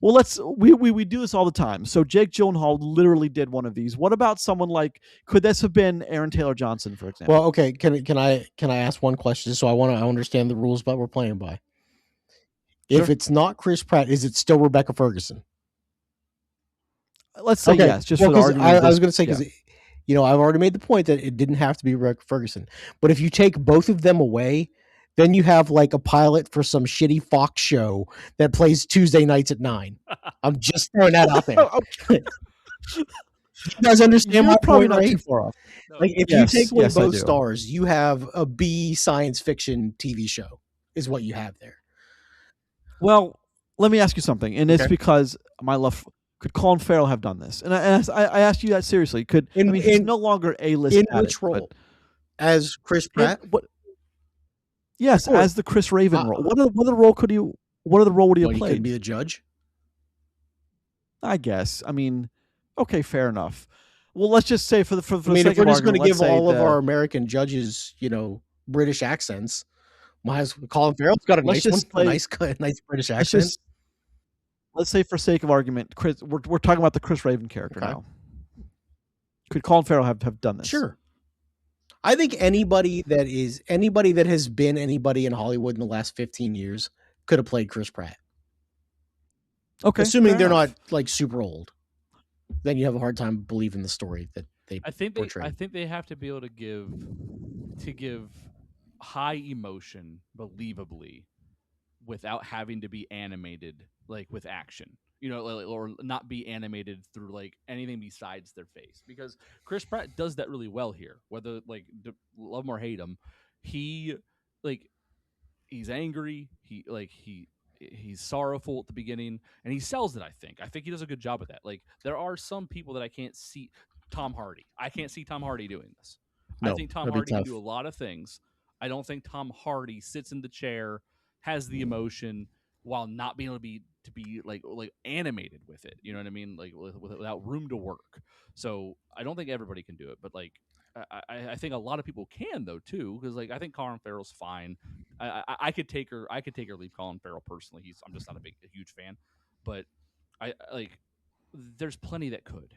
we do this all the time. So Jake Gyllenhaal literally did one of these. What about someone like, could this have been Aaron Taylor Johnson, for example? Well, okay. Can I ask one question? So I understand the rules that we're playing by. Sure. If it's not Chris Pratt, is it still Rebecca Ferguson? Let's say yes. Just for the argument. I was going to say, because I've already made the point that it didn't have to be Rebecca Ferguson. But if you take both of them away, then you have like a pilot for some shitty Fox show that plays Tuesday nights at 9. I'm just throwing that out there. You guys understand my point, right? Too far off. Like, if you take away both stars, you have a B science fiction TV show is what you have there. Well, let me ask you something, and it's because my love. Could Colin Farrell have done this? And I asked you that seriously. He's no longer A-list. In which role? As Chris Pratt? Yes, as the Chris Raven role. What other role would he have played? He could be the judge. I guess. I mean, okay, fair enough. Well, let's just say for the sake of if we're just going to give all of our American judges, British accents, Colin Farrell's got a nice British accent. Let's say, for sake of argument, Chris, we're talking about the Chris Raven character now. Could Colin Farrell have done this? Sure. I think anybody that has been anybody in Hollywood in the last 15 years could have played Chris Pratt. Okay. Assuming they're not like super old. Then you have a hard time believing the story that they portray. I think they have to be able to give high emotion believably without having to be animated like with action, or not be animated through like anything besides their face, because Chris Pratt does that really well here. Whether like love him or hate him, he's angry. He's sorrowful at the beginning, and he sells it. I think he does a good job of that. Like, there are some people that I can't see. Tom Hardy. I can't see Tom Hardy doing this. I think Tom Hardy can do a lot of things. I don't think Tom Hardy sits in the chair, has the emotion, while not being able to be like animated with it. You know what I mean? Like without room to work. So I don't think everybody can do it, but like I think a lot of people can though too, because like I think Colin Farrell's fine. I could take or leave Colin Farrell personally. I'm just not a huge fan, but I like there's plenty that could.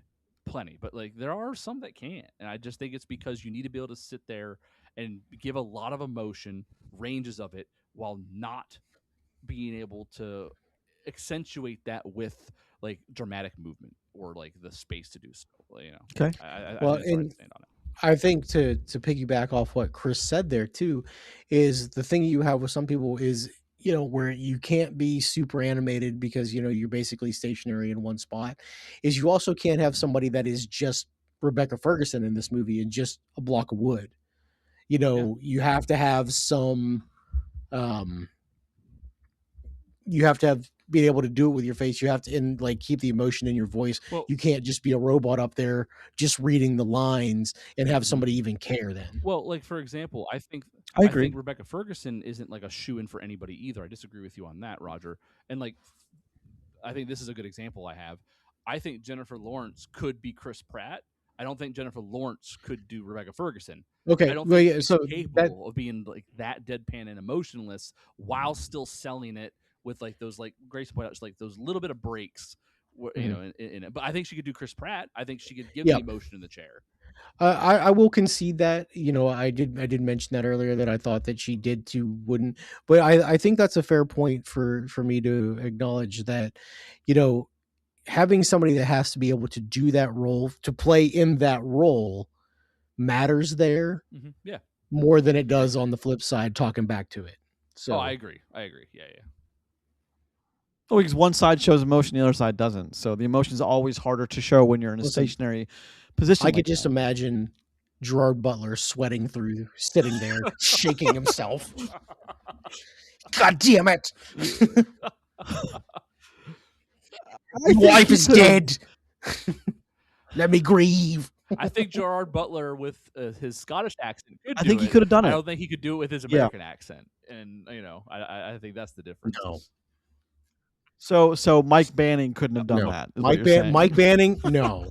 Plenty, but like there are some that can't, and I just think it's because you need to be able to sit there and give a lot of emotion, ranges of it, while not being able to accentuate that with like dramatic movement or like the space to do so. Okay. I think to piggyback off what Chris said there too, is the thing you have with some people is, where you can't be super animated because, you're basically stationary in one spot, is you also can't have somebody that is just Rebecca Ferguson in this movie and just a block of wood. You have to have some you have to be able to do it with your face. You have to keep the emotion in your voice. Well, you can't just be a robot up there just reading the lines and have somebody even care then. Well, like for example, I think Rebecca Ferguson isn't like a shoe-in for anybody either. I disagree with you on that, Roger. And like I think this is a good example I have. I think Jennifer Lawrence could be Chris Pratt. I don't think Jennifer Lawrence could do Rebecca Ferguson. Okay, I don't think she's capable of being like that deadpan and emotionless while still selling it with like those, like Grace pointed out, like those little bit of breaks, you know, in it. But I think she could do Chris Pratt. I think she could give the emotion in the chair. I will concede that. You know, I did mention that earlier, that I thought that she wouldn't, but I think that's a fair point for me to acknowledge that, you know, having somebody that has to be able to do that role, to play in that role, matters there more than it does on the flip side, talking back to it. So I agree. Yeah. Oh, because one side shows emotion, the other side doesn't. So the emotion is always harder to show when you're in a stationary position. I could just imagine Gerard Butler sweating through, sitting there, shaking himself. God damn it! My wife is dead. Let me grieve. I think Gerard Butler with his Scottish accent could do I think he could have done it. I don't think he could do it with his American accent. And, you know, I think that's the difference. No. So Mike Banning couldn't have done that. Mike Banning, no.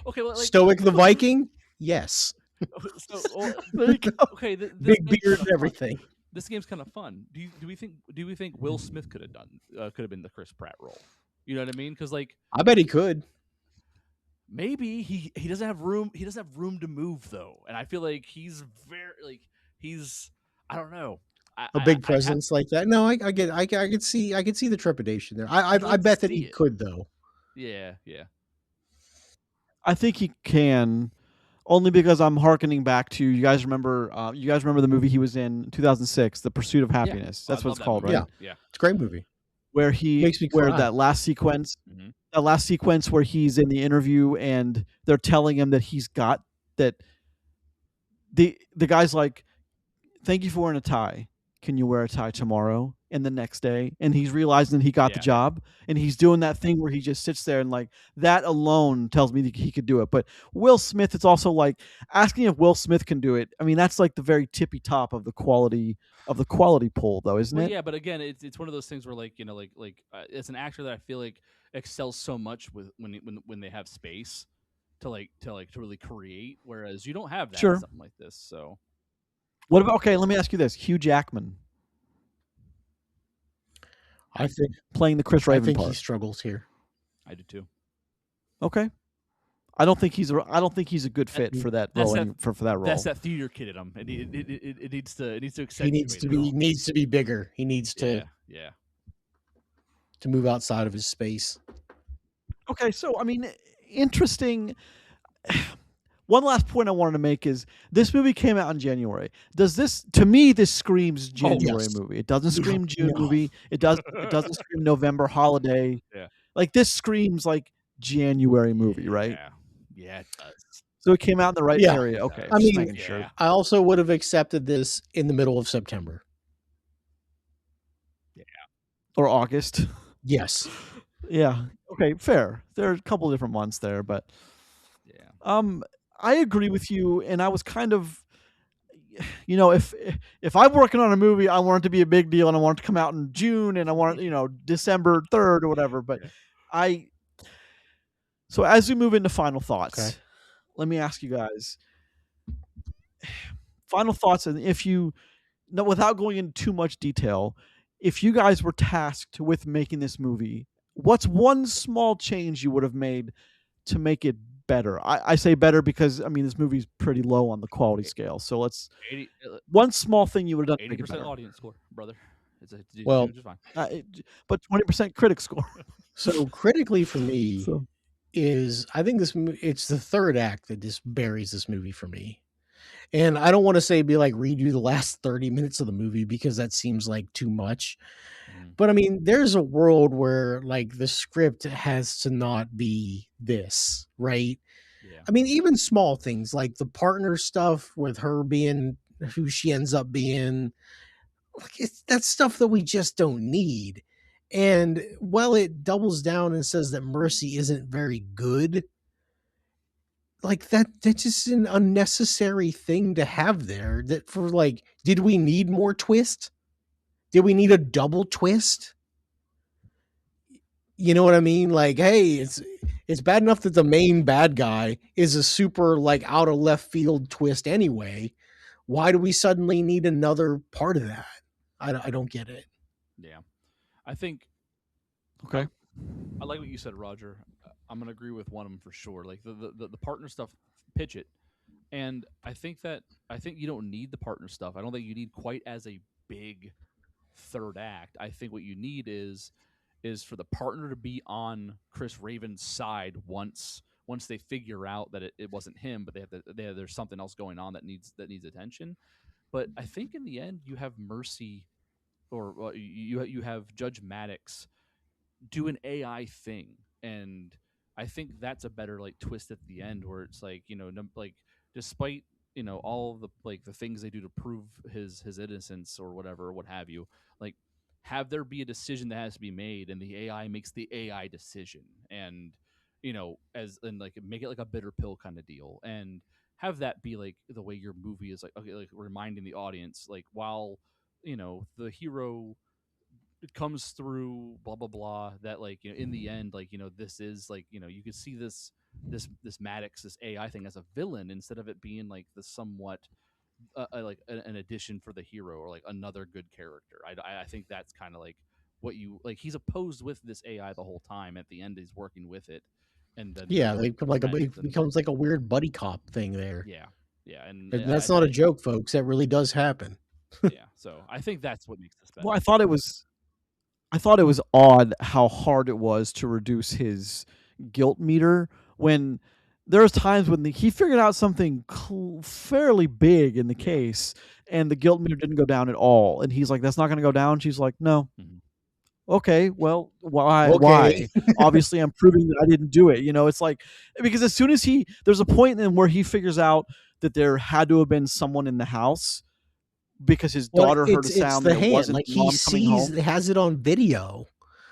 Okay, well, like, Stoic the Viking, yes. There you go. Okay, big beard and everything. This game's kind of fun. Do we think Will Smith could have been the Chris Pratt role? You know what I mean? Because like, I bet he could. Maybe he doesn't have room. He doesn't have room to move though, and I feel like he's I don't know. A big presence like that. No, I could see the trepidation there. I bet that he could though. Yeah. I think he can, only because I'm hearkening back to you guys remember the movie he was in 2006, The Pursuit of Happiness. That's what it's called, right? Yeah, it's a great movie. Where that last sequence, where he's in the interview and they're telling him that he's got that. The guy's like, "Thank you for wearing a tie. Can you wear a tie tomorrow?" And the next day, and he's realizing that he got the job, and he's doing that thing where he just sits there and like that alone tells me that he could do it. But Will Smith, it's also like asking if Will Smith can do it. I mean, that's like the very tippy top of the quality pool, though, isn't it? Yeah, but again, it's one of those things where like, you know, like it's an actor that I feel like excels so much with when they have space to really create, whereas you don't have that in something like this. So what about, okay, let me ask you this. Hugh Jackman. I think playing the Chris Raven part. He struggles here. I do too. Okay. I don't think he's a good fit for that role. For that role. That's that theater kid in him. It needs to accentuate. He needs to be bigger. He needs to to move outside of his space. Okay, so I mean, interesting. One last point I wanted to make is this movie came out in January. To me, this screams January movie. It doesn't scream June movie. It doesn't scream November holiday. Yeah. Like this screams like January movie, right? Yeah, it does. So it came out in the right area. Okay. I mean, I also would have accepted this in the middle of September. Yeah. Or August. Yes. Yeah. Okay, fair. There are a couple of different months there, but I agree with you, and I was kind of, you know, if I'm working on a movie, I want it to be a big deal, and I want it to come out in June, and I want it, you know, December 3rd or whatever. But so as we move into final thoughts, let me ask you guys final thoughts, and if you, without going into too much detail, if you guys were tasked with making this movie, what's one small change you would have made to make it better? I say better because I mean this movie's pretty low on the quality scale. So let's one small thing you would have done. 80% audience score, brother. It's fine. But 20% critic score. So critically for me is I think it's the third act that just buries this movie for me. And I don't want to say be like redo the last 30 minutes of the movie because that seems like too much. But I mean, there's a world where like the script has to not be this, right? Yeah. I mean, even small things like the partner stuff with her being who she ends up being, that's stuff that we just don't need. And while it doubles down and says that Mercy isn't very good, like that's just an unnecessary thing to have there. That for like, did we need more twist? Did we need a double twist? You know what I mean? Like, hey, it's bad enough that the main bad guy is a super like out of left field twist anyway. Why do we suddenly need another part of that? I don't get it. Yeah, I think. Okay. I like what you said, Roger. I'm gonna agree with one of them for sure. Like the partner stuff, pitch it. And I think you don't need the partner stuff. I don't think you need quite as a big third act. I think what you need is for the partner to be on Chris Raven's side once they figure out that it wasn't him, but there's something else going on that needs attention. But I think in the end you have Mercy or you have Judge Maddox do an AI thing, and I think that's a better like twist at the end where it's like like despite all of the like the things they do to prove his innocence or whatever or what have you, like have there be a decision that has to be made and the AI makes the AI decision, and as and like make it like a bitter pill kind of deal, and have that be like the way your movie is like okay, like reminding the audience like while the hero it comes through blah blah blah that like in the end like this is like you could see this Maddox, this AI thing as a villain instead of it being like the somewhat like an addition for the hero or like another good character. I think that's kind of like what you like. He's opposed with this AI the whole time. At the end, he's working with it, and then Yeah, they become like Maddox it becomes like a weird buddy cop thing there. yeah, and And that's not a joke, folks. That really does happen. Yeah, so I think that's what makes this better. Well, I thought it was odd how hard it was to reduce his guilt meter when there's times when he figured out something fairly big in the case and the guilt meter didn't go down at all, and he's like, "That's not going to go down." She's like, "No." Mhm. Okay, well, why? Okay. Why? Obviously, I'm proving that I didn't do it. It's like because as soon as there's a point in where he figures out that there had to have been someone in the house because his daughter heard a it's sound the that it hand. wasn't Like he mom coming home. sees, has it on video.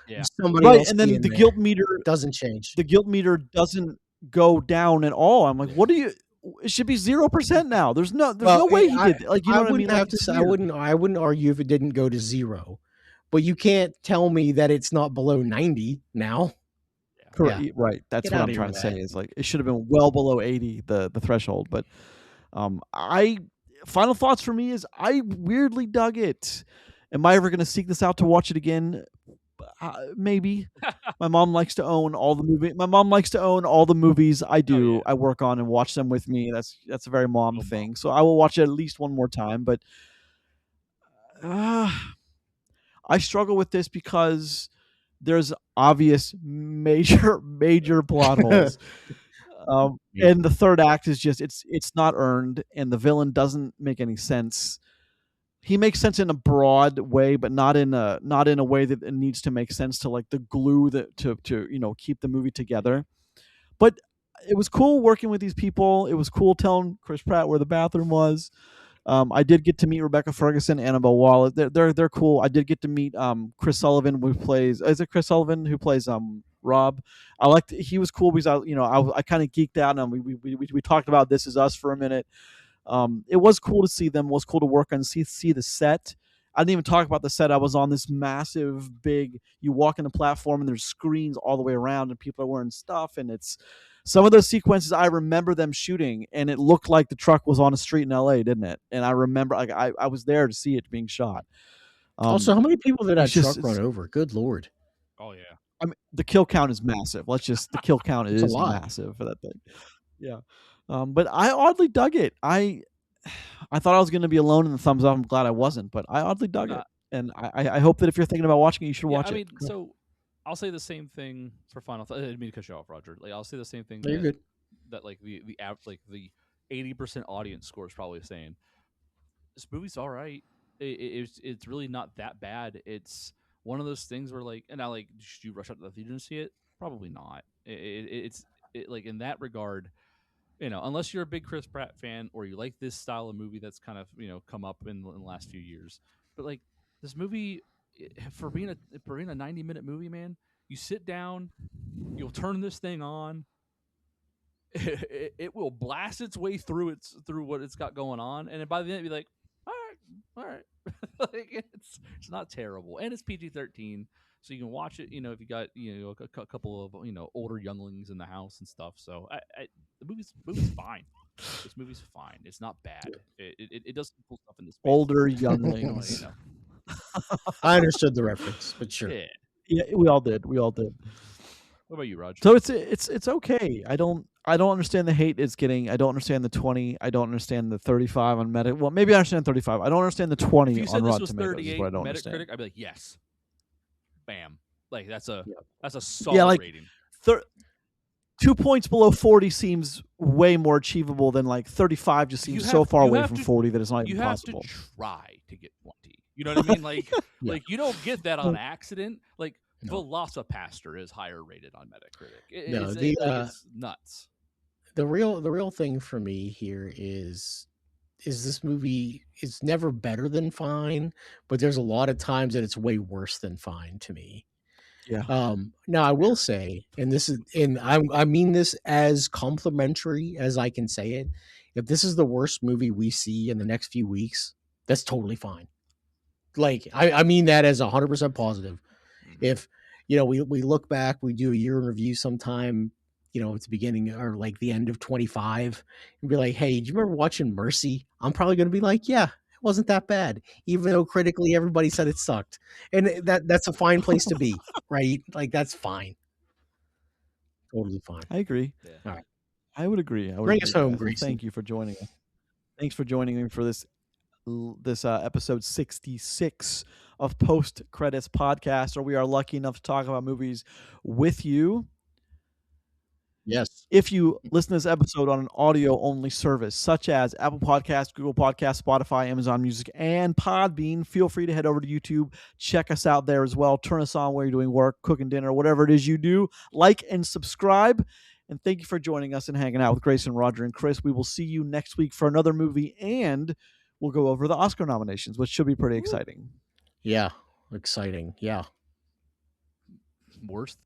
Yeah. Somebody Right, else and then being the there. guilt meter doesn't change. the guilt meter doesn't go down at all. I'm like, what do you? It should be 0% now. There's no way he did it. Like, you know what I mean? Have Like, to it's say, weird. I wouldn't argue if it didn't go to 0, but you can't tell me that it's not below 90 now. Correct. Right. That's Get what out I'm of trying here to with say is like it should have been well below 80, the threshold. But I final thoughts for me is I weirdly dug it. Am I ever going to seek this out to watch it again? Maybe. My mom likes to own all the movies. My mom likes to own all the movies I do. yeah. I work on and watch them with me. That's a very mom Go thing. mom. So I will watch it at least one more time. But I struggle with this because there's obvious major plot holes. And the third act is just it's not earned, and the villain doesn't make any sense. He makes sense in a broad way, but not in a way that it needs to make sense to like the glue that to keep the movie together. But it was cool working with these people. It was cool telling Chris Pratt where the bathroom was. I did get to meet Rebecca Ferguson, Annabelle Wallace. They're cool. I did get to meet Chris Sullivan, who plays. Is it Chris Sullivan who plays Rob? He was cool because I kind of geeked out and we talked about This Is Us for a minute. It was cool to see them. It was cool to work on see the set. I didn't even talk about the set. I was on this massive, big. You walk in the platform and there's screens all the way around, and people are wearing stuff. And it's some of those sequences I remember them shooting, and it looked like the truck was on a street in L.A., didn't it? And I remember, like, I was there to see it being shot. Also, how many people did that it's just- truck run over? Good Lord. Oh yeah. I mean, the kill count is massive. The kill count It's a is lot. massive for that thing. Yeah. But I oddly dug it. I thought I was going to be alone in the thumbs up. I'm glad I wasn't, but I oddly dug it. And I hope that if you're thinking about watching it, you should watch it. I mean, so I'll say the same thing for final thought. I didn't mean to cut you off, Roger. Like, I'll say the same thing. You're good. That like the 80% audience score is probably saying this movie's all right. It's really not that bad. It's one of those things where like, and I like, should you rush out to the theater and see it? Probably not. It's like in that regard, unless you're a big Chris Pratt fan or you like this style of movie that's kind of come up in the last few years. But like this movie, for being a 90-minute movie, man, you sit down, you'll turn this thing on. It will blast its way through what it's got going on, and then by the end, it'll be like, all right, like it's not terrible, and it's PG-13, so you can watch it. If you got a couple of older younglings in the house and stuff. So the movie's fine. This movie's fine. It's not bad. It does some cool stuff in this space. Older younglings. I understood the reference, but sure. Yeah, we all did. What about you, Raj? So it's okay. I don't understand the hate it's getting. I don't understand the 20. I don't understand the 35 on Metacritic. Well, maybe I understand 35. I don't understand the 20 if you on said Rotten this was Tomatoes. 38 What I don't Metacritic, understand. I'd be like, yes, bam. Like that's a solid rating. 2 points below 40 seems way more achievable than like 35. Just seems so far away from 40 that it's not even possible. You have to try to get 20. You know what I mean? Like, like you don't get that on accident. Like Velocipaster is higher rated on Metacritic. It's nuts. The real thing for me here is this movie is never better than fine, but there's a lot of times that it's way worse than fine to me. Yeah. Now I will say, I mean this as complimentary as I can say it. If this is the worst movie we see in the next few weeks, that's totally fine. Like I mean that as 100% positive. If we look back, we do a year in review sometime, at the beginning or like the end of 25, and be like, hey, do you remember watching Mercy? I'm probably going to be like, yeah, it wasn't that bad, even though critically everybody said it sucked, and that's a fine place to be, right? Like that's fine, totally fine. I agree. Yeah. All right, I would agree. Bring us home, Grayson. Thank you for joining us. Thanks for joining me for this episode 66 of Post Credits Podcast, where we are lucky enough to talk about movies with you. Yes. If you listen to this episode on an audio-only service, such as Apple Podcasts, Google Podcasts, Spotify, Amazon Music, and Podbean, feel free to head over to YouTube. Check us out there as well. Turn us on while you're doing work, cooking dinner, whatever it is you do. Like and subscribe. And thank you for joining us and hanging out with Grayson, Roger, and Chris. We will see you next week for another movie, and we'll go over the Oscar nominations, which should be pretty exciting. Yeah, exciting. Yeah. Worst